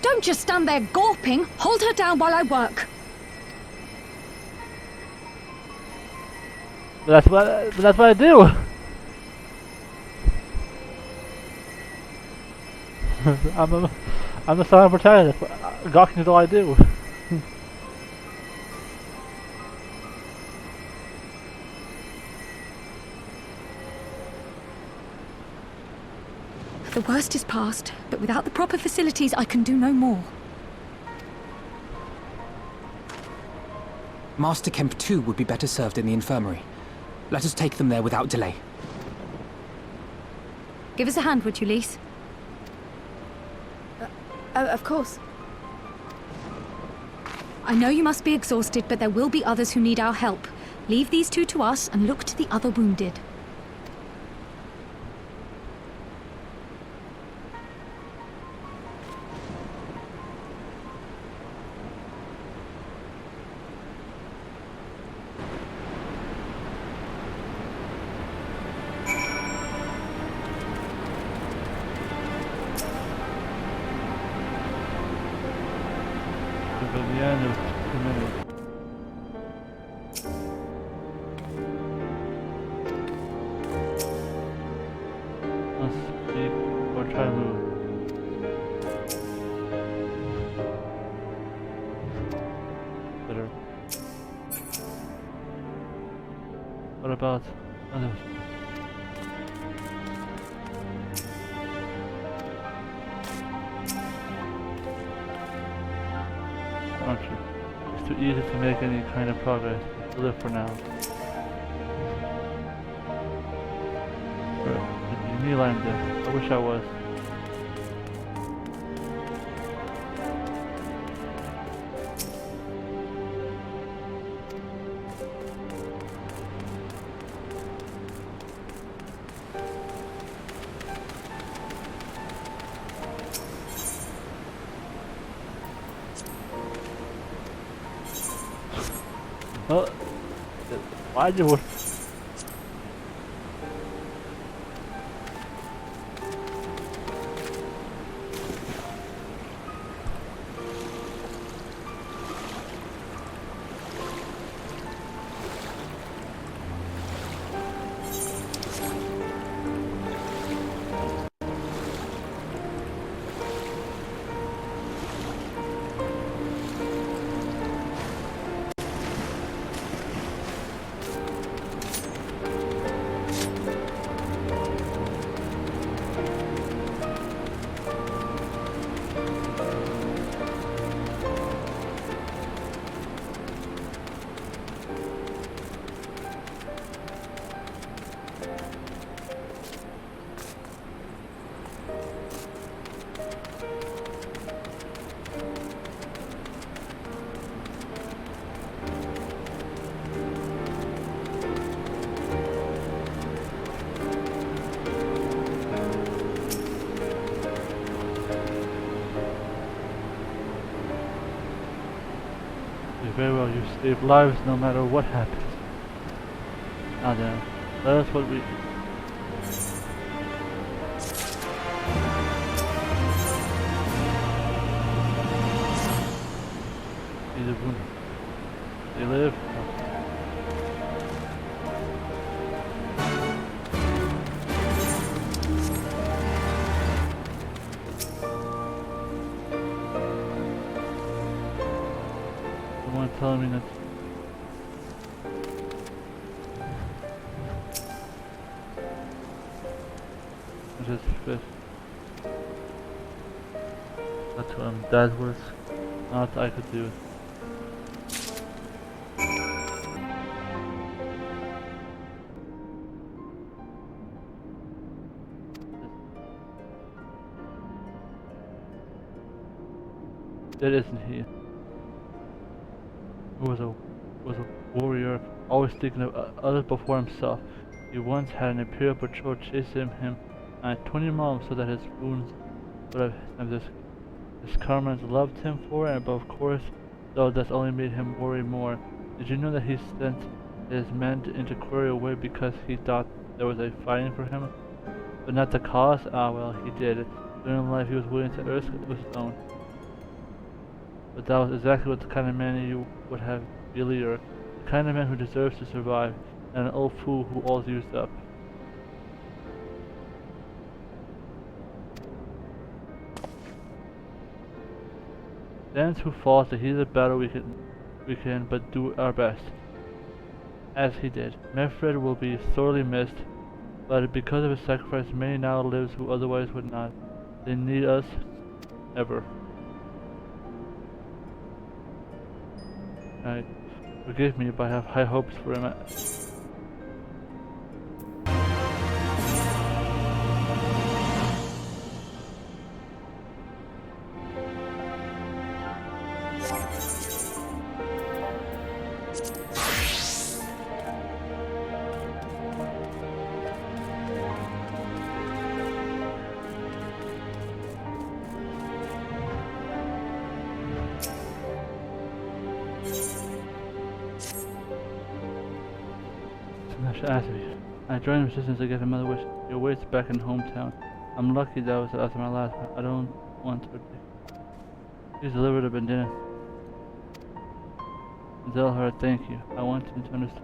Don't just stand there gawping. Hold her down while I work. But that's what I do. I'm a silent protagonist. Gawking is all I do. The worst is past, but without the proper facilities, I can do no more. Master Kemp too would be better served in the infirmary. Let us take them there without delay. Give us a hand, would you, Lise? Of course. I know you must be exhausted, but there will be others who need our help. Leave these two to us and look to the other wounded. What about others? Aren't you? too easy to make any kind of progress. To live for now. Did you land there? I wish I was. Well, why'd you? Very well, you save lives no matter what happens. Now then, that's what we... Either one. They live. Telling me that just fit. That's what that was not I could do. That isn't he. Who was a warrior, always thinking of others before himself. He once had an Imperial patrol chasing him at 20 miles so that his wounds would have this comrades loved him for, and of course, though that's only made him worry more. Did you know that he sent his men into quarry away because he thought there was a fighting for him? But not the cause? Ah well, he did. During life he was willing to earth with stone. But that was exactly what the kind of man you would have be a leader. The kind of man who deserves to survive, and an old fool who all's used up. Stands who falls the heat of the battle we can but do our best. As he did. Manfred will be sorely missed, but because of his sacrifice many now lives who otherwise would not. They need us ever. Forgive me, but I have high hopes for him. I joined resistance to get another wish. Your wait's back in hometown. I'm lucky that was after my last one. I don't want to please deliver the bandana. And tell her thank you. I want him to understand.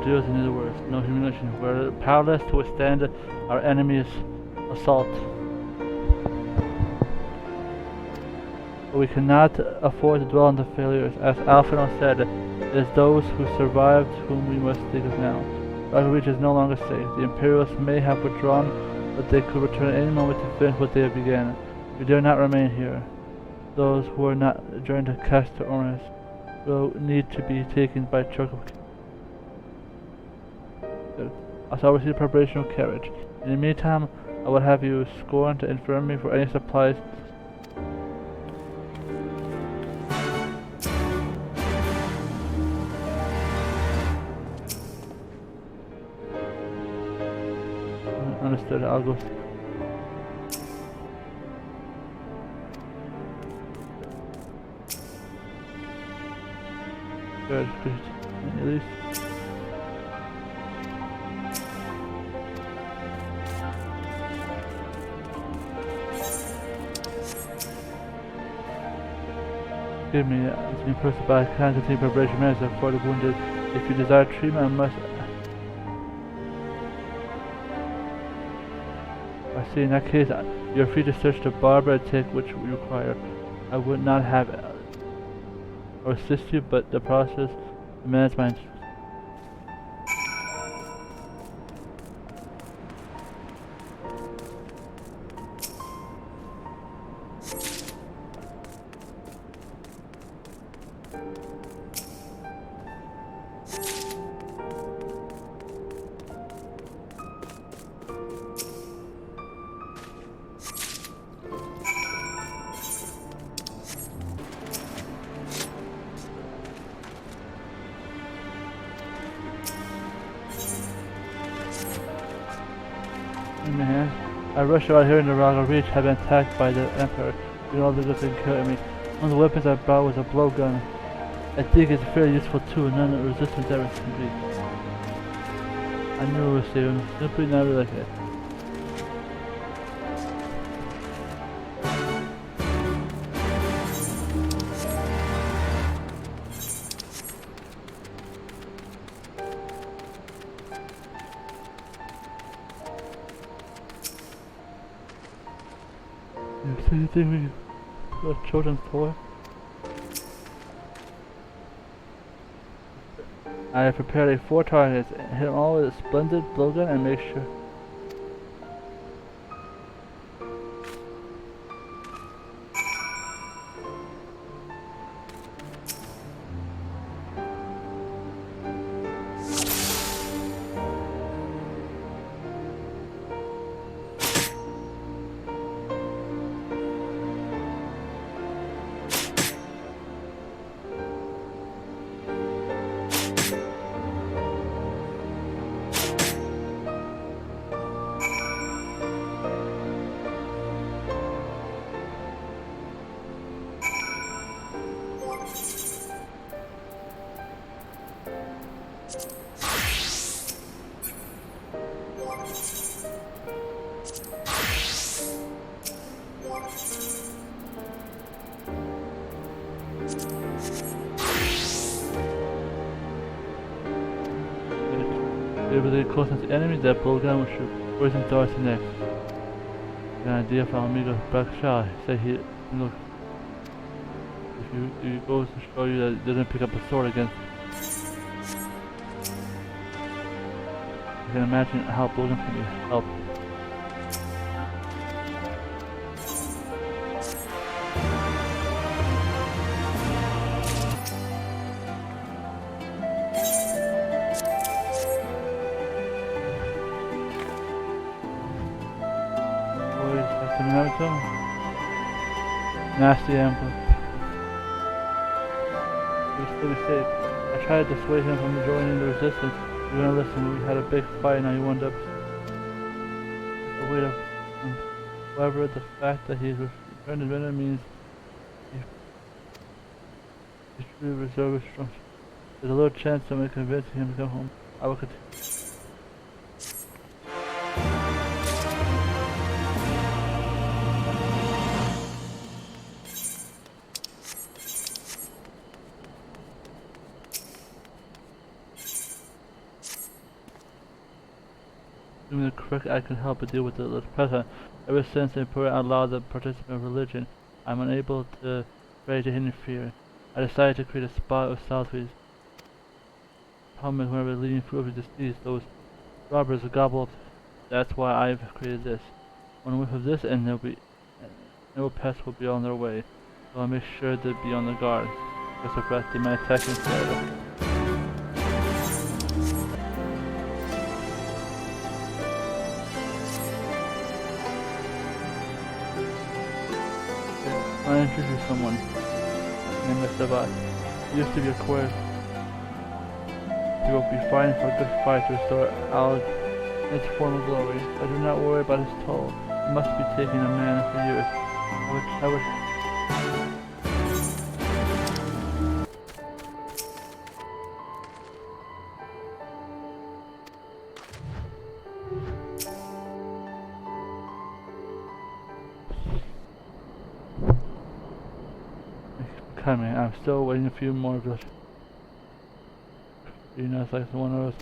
In other words, no humiliation. We're powerless to withstand our enemy's assault. But we cannot afford to dwell on the failures. As Alphino said, it is those who survived whom we must think of now. Our reach is no longer safe. The Imperials may have withdrawn, but they could return at any moment to finish what they have begun. We dare not remain here. Those who are not joined to Castor Ornis will need to be taken by truck of I shall receive preparation of carriage. In the meantime, I will have you scorn to infirmary for any supplies. Understood, I'll go. Good, at least. Excuse me, it's been posted by Kenan continue preparation manager for the wounded. If you desire treatment, I must. I see. In that case, you're free to search the barber and take which you require. I would not have or assist you, but the process demands my instructions. Man, I rushed out here in the Raga Reach, have been attacked by the Emperor. You know the good thing killing me. One of the weapons I brought was a blowgun. I think it's fairly useful too, and none of the resistance ever can be. I knew it was saving, simply never like it. Anything we got children's toy? I have prepared 4 targets. Hit them all with a splendid blowgun and make sure. If we get close to the enemy, that blowgun will shoot poison darts next. An idea for Amigo Baksha. Say he look. If he goes to show you that he doesn't pick up a sword against. You can imagine how blowgun can be helped. Nasty ambush. He was still safe. I tried to dissuade him from joining the resistance. He wouldn't listen. We had a big fight and he wound up the weight of him. However, the fact that he's returned to Marina means he truly reserve his strength. There's a little chance of me convincing him to come home. I will continue. Doing the correct I can help but deal with the present. Ever since the Emperor outlawed the participant of religion, I'm unable to ready to interfere. I decided to create a spot of southways. Problem is, whenever the leading fruit is deceased, those robbers gobble up. That's why I've created this. One whiff of this, and no pests will be on their way. So I'll make sure to be on the guard. Just a breath, they might attack instead. I introduced someone named Mr. He used to be a queer. He will be fighting for a good fight to restore Al its former glory. I do not worry about his toll. It must be taking a man for years. I would coming. I'm still waiting a few more villages. You know, it's like one of us.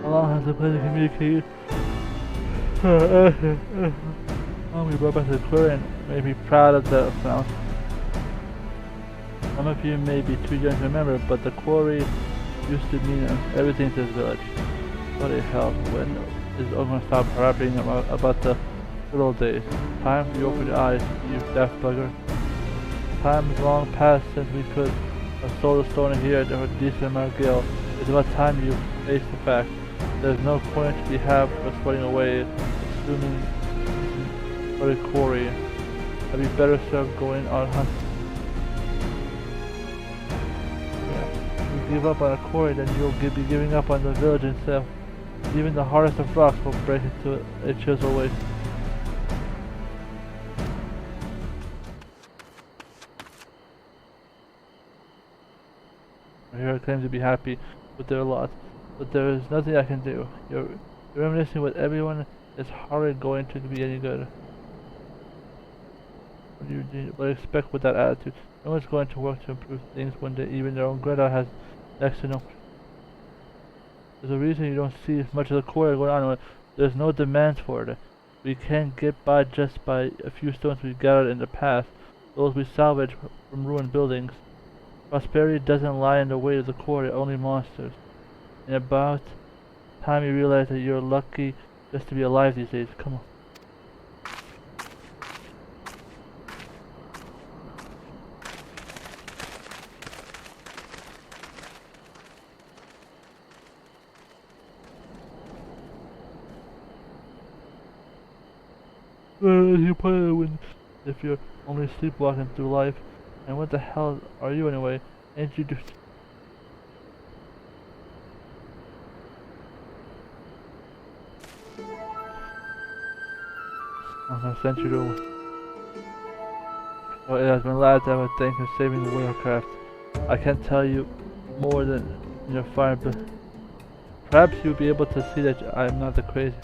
How long has the plan to communicate? We brought back to the aquarium. May be proud of the sound. Some of you may be too young to remember, but the quarry used to mean everything to this village. Bloody hell, when is it going to stop rapping about the good old days? Time for you to open your eyes, you daft bugger. Time is long past since we could have sold a stone here at a decent amount of gale. It's about time you face the fact. There's no point to be had for sweating away, assuming for a quarry. I'd be better served going on hunt. Yeah. If you give up on a quarry, then you'll be giving up on the village itself. Even the hardest of rocks will break into a chisel way. Here I claim to be happy with their lot, but there is nothing I can do. You're reminiscing with everyone is hardly going to be any good. What do you expect with that attitude? No one's going to work to improve things one day. Even their own Greta has next to no. There's a reason you don't see much of the quarry going on. There's no demands for it. We can get by just by a few stones we gathered in the past. Those we salvage from ruined buildings. Prosperity doesn't lie in the way of the quarry, only monsters. And about time you realize that you're lucky just to be alive these days. Come on. You probably wouldn't if you're only sleepwalking through life. And what the hell are you anyway? Ain't you just... I'm gonna send you to... Oh, it has been glad to have a thank for saving the watercraft. I can't tell you more than your fire, but perhaps you'll be able to see that I'm not the crazy.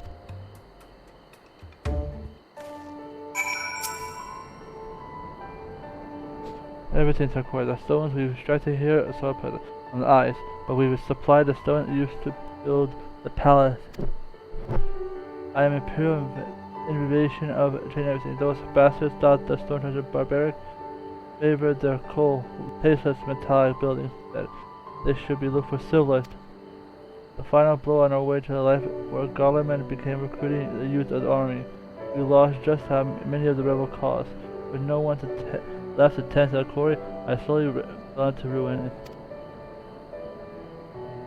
Everything's required. The stones we've extracted here are so on the ice, but we've supplied the stone used to build the palace. I am imperial invasion of chain everything. Those bastards thought the stone treasure barbaric, favored their coal, tasteless metallic buildings instead. They should be looked for civilized. The final blow on our way to life where Garland became recruiting the youth of the army. We lost just how many of the rebel cause. With no one left to tend to the quarry, I slowly fell into ruin.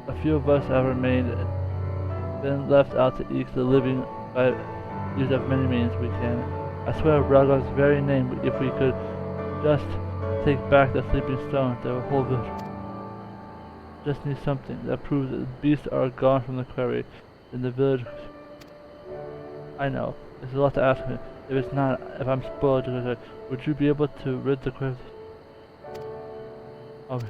A few of us have remained, been left out to eke the living by use of many means we can. I swear Brago's very name, if we could just take back the sleeping stone, they will hold good. Just need something that proves that the beasts are gone from the quarry in the village. I know, it's a lot to ask me. If it's not, if I'm spoiled, would you be able to rid the crypt? Okay.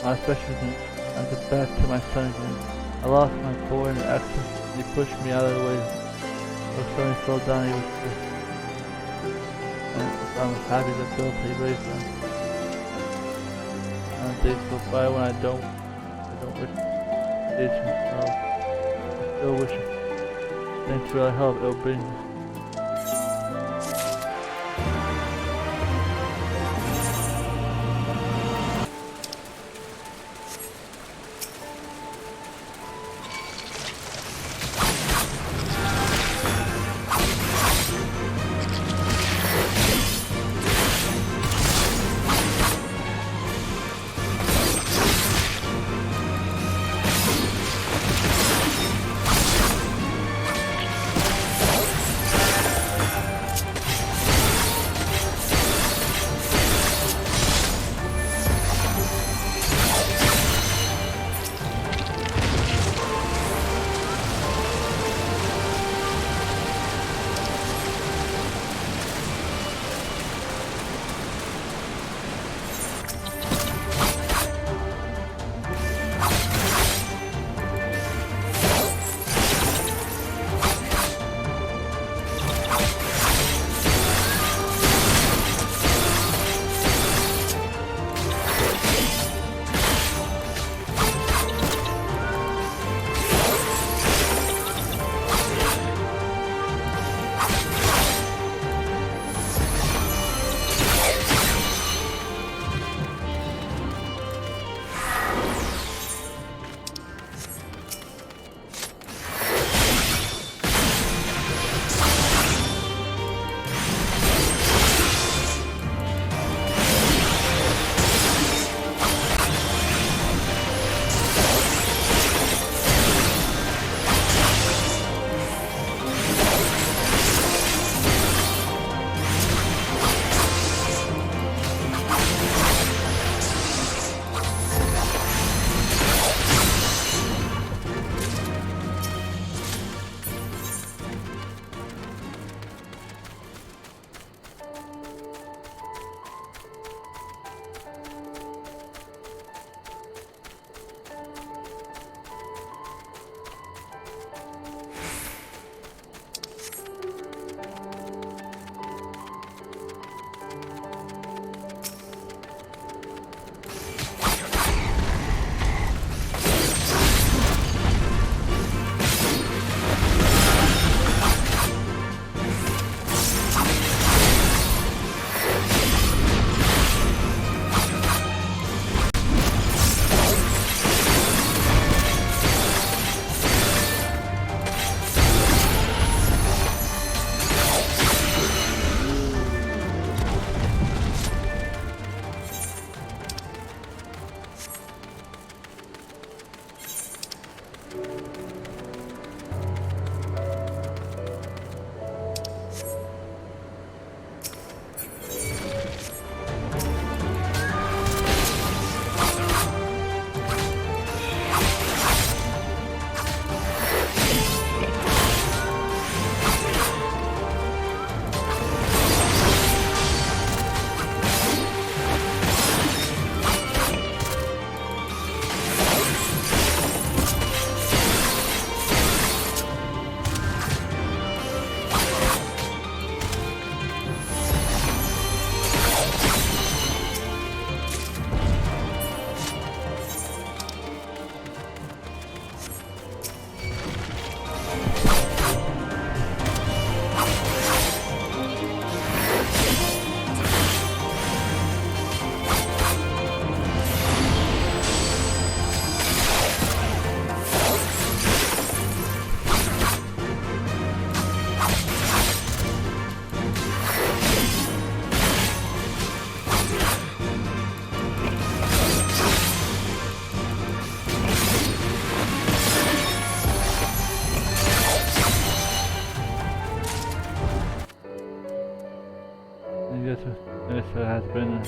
My specialty, I get back to my son again. I lost my boy in an accident, and he pushed me out of the way. I was starting to fall down, he was sick. And I'm happy to build he raised them. And days go by when I don't wish days myself. I still wish it. Thanks for all the help it'll bring us. This has been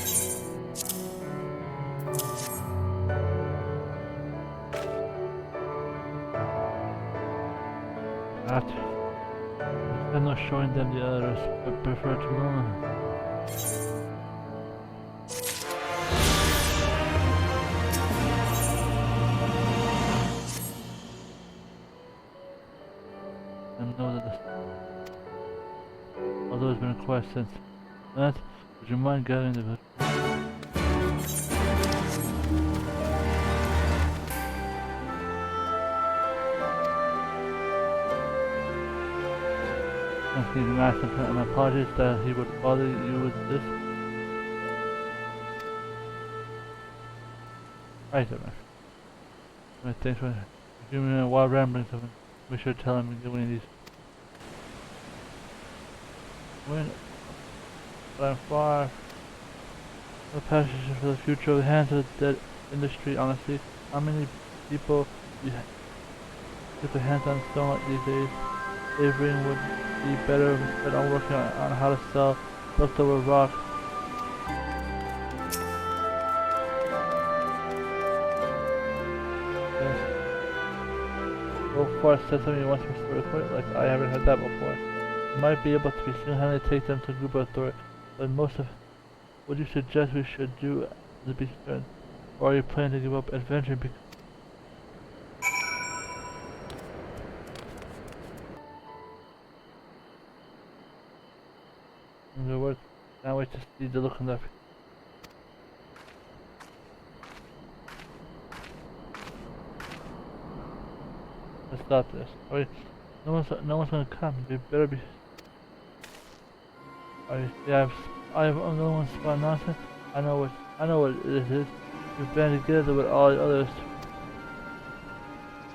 I'm not showing them the others, but prefer to learn. although it's been a quest since. That, would you mind gathering the He's an accident, and apologies that he would bother you with this. Kaiser. Thanks for giving me a wild ramblings of him. We should tell him to get one of these. But I'm far the passage for the future of the hands of the dead industry, honestly. How many people get their hands on stone like these days? Savoring would be better instead on working on how to sell leftover rock. Yes. So far said something once for story, like I haven't heard that before. You might be able to be single-handedly take them to group authority, but most of what you suggest we should do to be concerned. Or are you planning to give up adventure because good work. Can't wait to see the look on that. Let's stop this. Alright, no one's gonna come. They better be. Alright, yeah, I'm the only one spot nonsense. I know what this is. You've been together with all the others.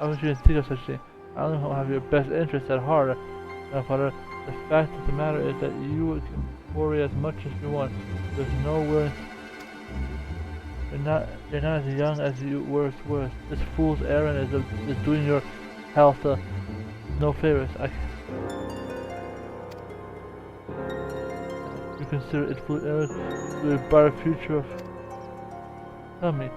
I wish you didn't think of such a thing. I only have your best interest at heart. Now, Father, the fact of the matter is that you can worry as much as you want. There's no worry. You're not as young as you were. This fool's errand is doing your health no favors. You consider it fool's errand to a brighter future of. Tell me.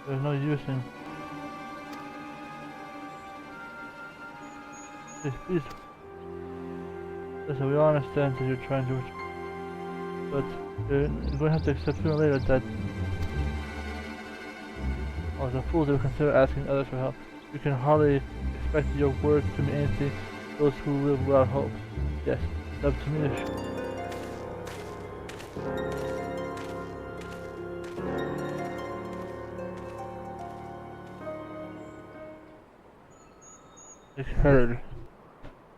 There's no use in. Please. Listen, we all understand that you're trying to. But you're going to have to accept sooner or later that. As a fool, they will consider asking others for help. You can hardly expect your words to mean anything to those who live without hope. Yes, it's up to me to show. Heard.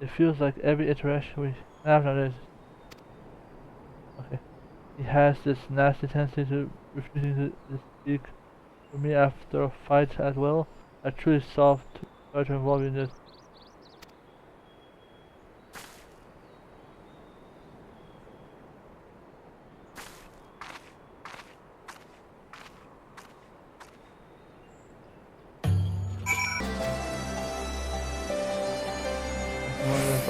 It feels like every interaction we have nowadays. Okay. He has this nasty tendency to refusing to speak to me after a fight as well. I truly soft to try to involve you in this.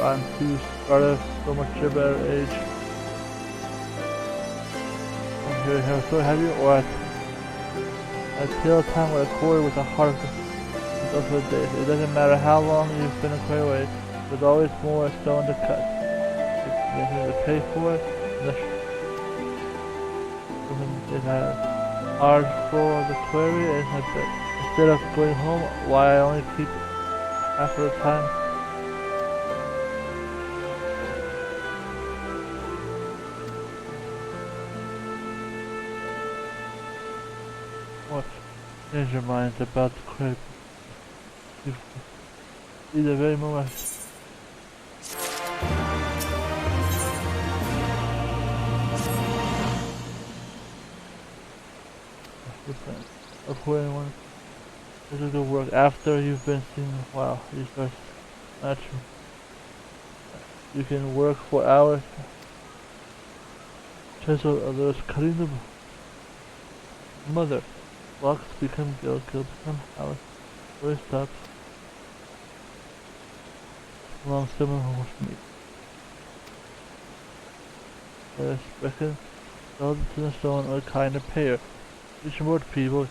I'm too started so much a better age. I'm here so heavy or at till time where a quarry with the heart of the days. It doesn't matter how long you've been away, there's always more stone to cut. You need to pay for it. It has hard for the quarry and instead of going home, why I only keep half of the time. Change your minds about the crib. You see the very moment. According one, this is good work. After you've been seeing a while, you start natural. You can work for hours. Chisel others cutting the mother. Blocks become guild become house. Where it stops. Along similar horse meat. Let us reckon sell to the stone or kind of payer. Reach more people.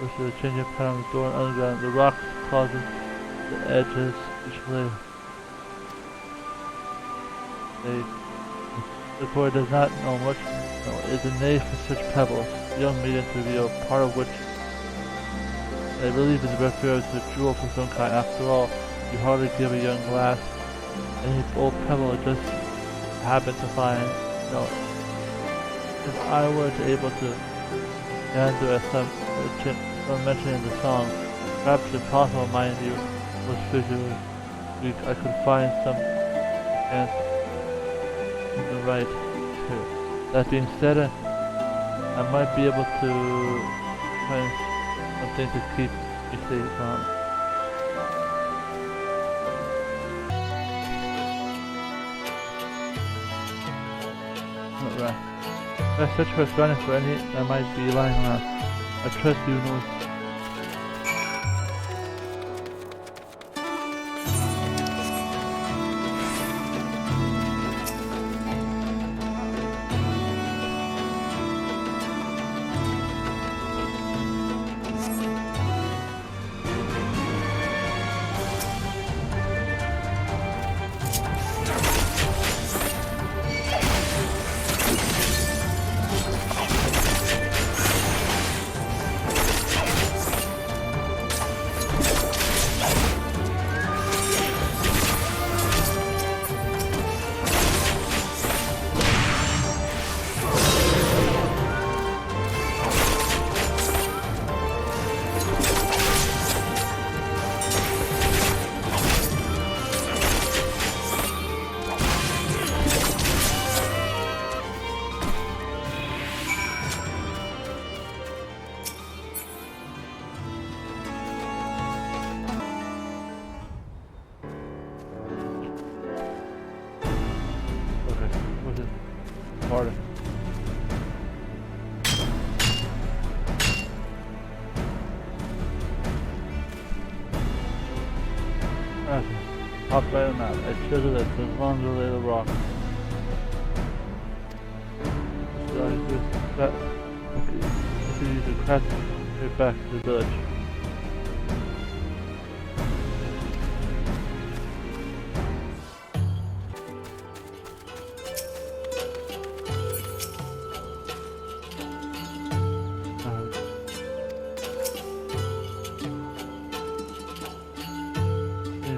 versus a changing pattern of the door and underground. The rocks, closets, the edges, each layer. The boy does not know much, is a knave for such pebbles. The young maiden to reveal, part of which I believe is referred to a jewel of some kind. After all, you hardly give a young lass any old pebble it just happened to find. No, if I were to able to answer as some mentioned in the song, perhaps impossible, mind you, was visually weak. I could find some chance in the right too. That being said, I might be able to find something to keep you safe on. Alright. I search for surroundings for any that might be lying around. I trust you know. Harder. Okay. Hop right on that. I chiseled it with long related rock. So I just cut. Okay. I could use a crack straight back to the village.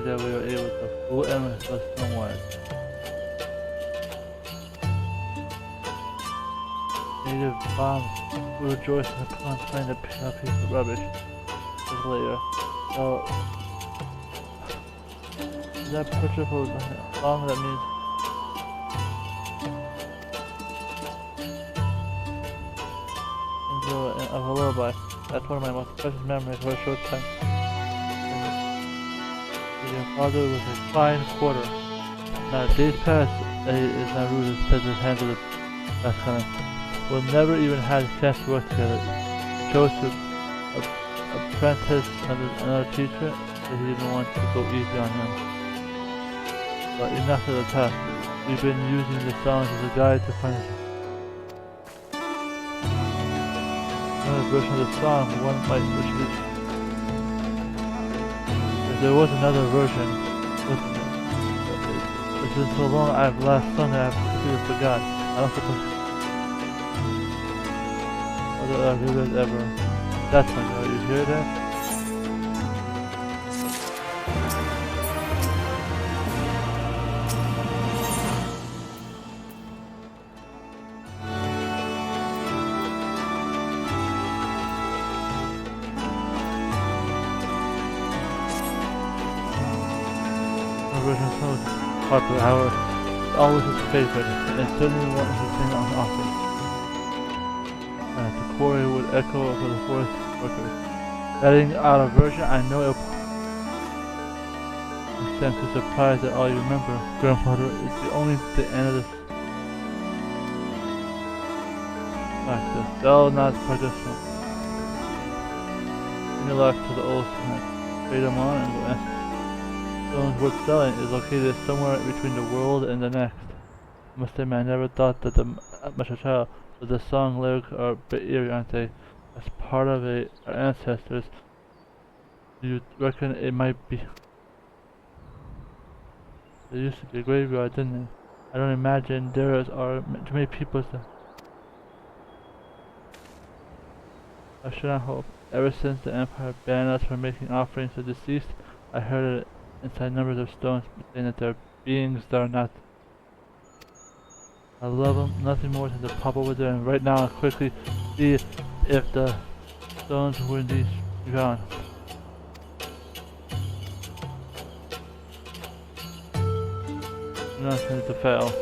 That we were able to fool Emma just somewhat. Native bombs we rejoiced upon finding a piece of rubbish later. So is that picture for the song that means of a lullaby? That's one of my most precious memories for a short time. Your father was a fine quarter. Now days passed, as Naruto said his hand to the last time. We never even had a chance to work together. He chose to apprentice under another teacher, but he didn't want to go easy on him. But enough of the past. We've been using the songs as a guide to find another version of the song. One might wish it. There was another version. It's been so long I've last sung that I've completely forgot. I don't suppose I've heard it ever. That's my note. You hear that? Version so popular, however, it's always his favorite, and certainly one to sing on often. The quarry would echo for the forest workers. Adding out a version, I know it will send to surprise that all you remember, grandfather, is only the end of this practice. Thou not participant. Bring your luck to the old smith. Trade them on and go ask. Stones worth selling is located somewhere between the world and the next. I must admit, I never thought that much a child, but the song lyrics are a bit eerie, aren't they? as part of our ancestors. Do you reckon it might be? There used to be a graveyard, didn't it? I don't imagine there are too many people there. I should not hope. Ever since the Empire banned us from making offerings to the deceased, I heard it inside numbers of stones saying that there are beings that are not. I love them, nothing more than to pop over there and right now I'll quickly see if the stones were indeed gone. I'm not going to fail.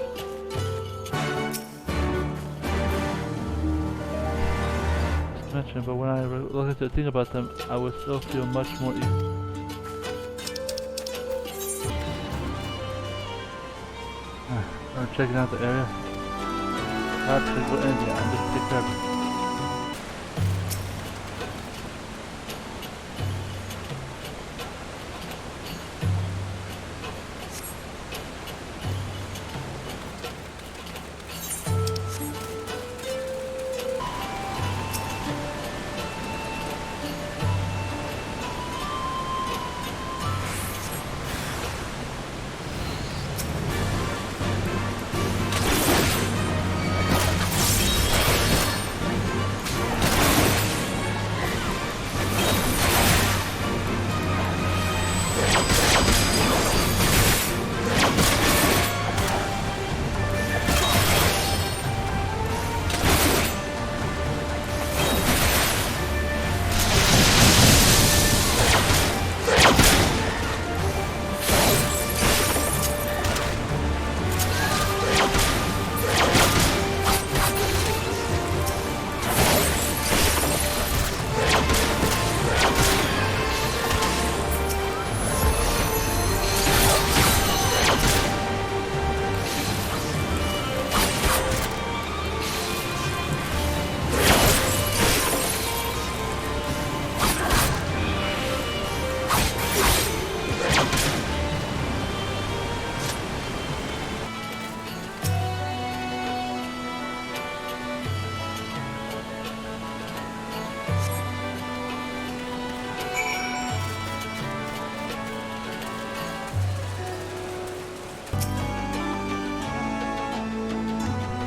Just mentioned, but when I look at the thing about them, I would still feel much more easy. I'm checking out the area. Not to go in there, I'm just take care of it.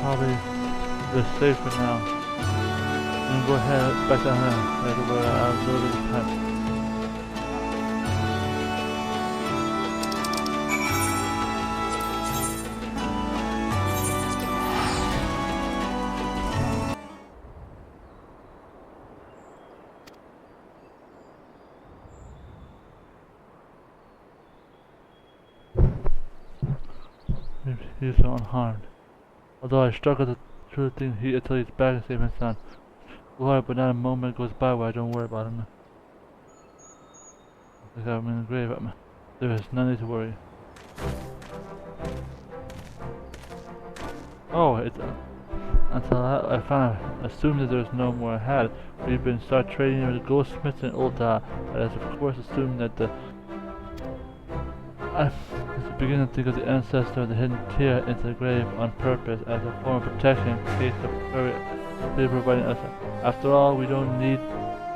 Probably they're safer now. And go ahead back down there, right where I was a little bit of time. He's unharmed. Although I struggle to truly think until he's back and save my son. Lord, but not a moment goes by where I don't worry about him. I got him in the grave. There is no need to worry. Oh, it's until I assumed that there's no more ahead. We've been start trading with the goldsmiths and Ulta. I of course assumed that I beginning to think of the ancestor of the hidden tear into the grave on purpose as a form of protection in case of they're providing us. After all, we don't need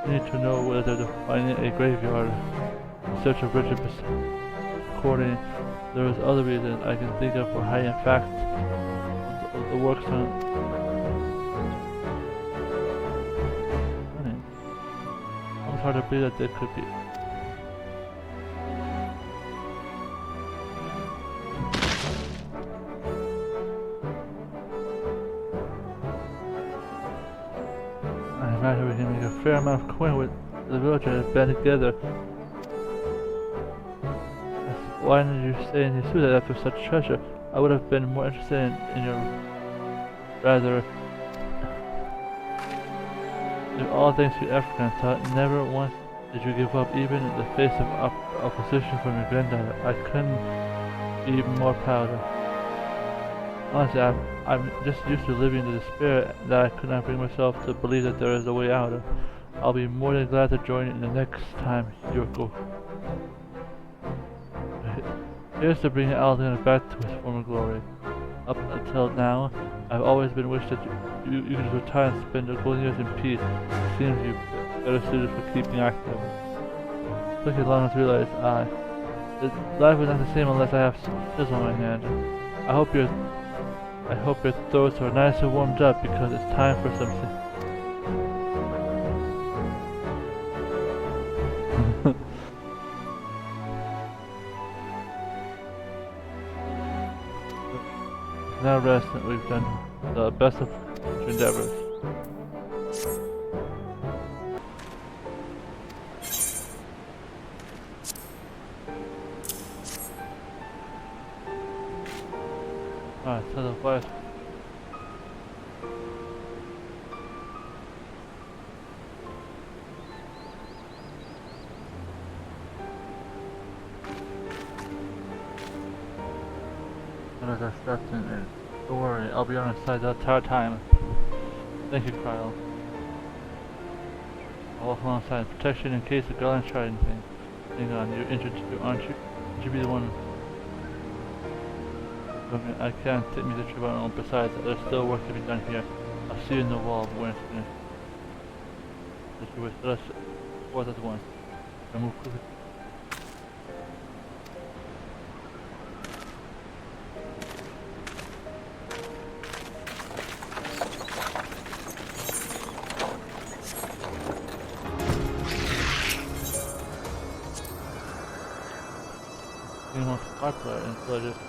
to know whether they're finding a graveyard in search of riches. According, there is other reasons I can think of for how in fact the works on. It's hard to believe that they could be. I imagine we can make a fair amount of coin with the villagers band together. Why didn't you say anything to that after such treasure? I would have been more interested in your rather. In all things to African thought, never once did you give up, even in the face of opposition from your granddaughter. I couldn't be more proud of. Honestly, I'm just used to living in the despair that I could not bring myself to believe that there is a way out of. I'll be more than glad to join you the next time you go. Here's to bring Alden back to his former glory. Up until now, I've always been wished that you can just retire and spend your golden years in peace. It seems you better suited for keeping active. It took you long to realize life is not the same unless I have chisel in my hand. I hope your throats are nice and warmed up because it's time for something. Now rest that we've done the best of endeavors. Alright, so the flash. As I stepped in, don't worry, I'll be on his side the entire time. Thank you, Kyle. I'll walk alongside protection in case the Guardians try anything. Hang on, you're injured too, aren't you? You should be the one. I can't take me the trip on my own. Besides, there's still work to be done here. I'll see you in the wall when it's finished. Let us forth at once. I move quickly. You want to popular until I just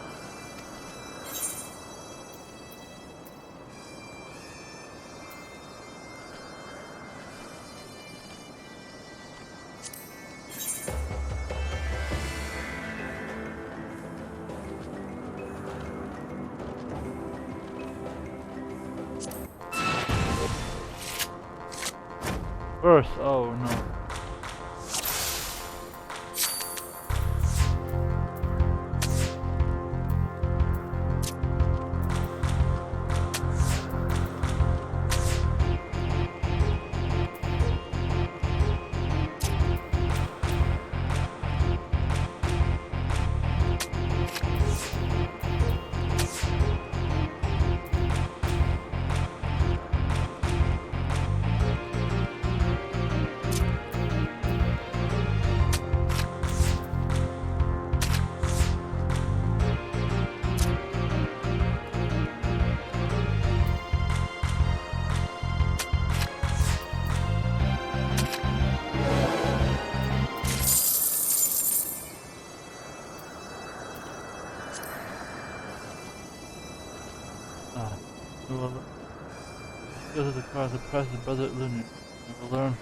first, oh no. Go to the car, surprise the brother Lunar. Never learn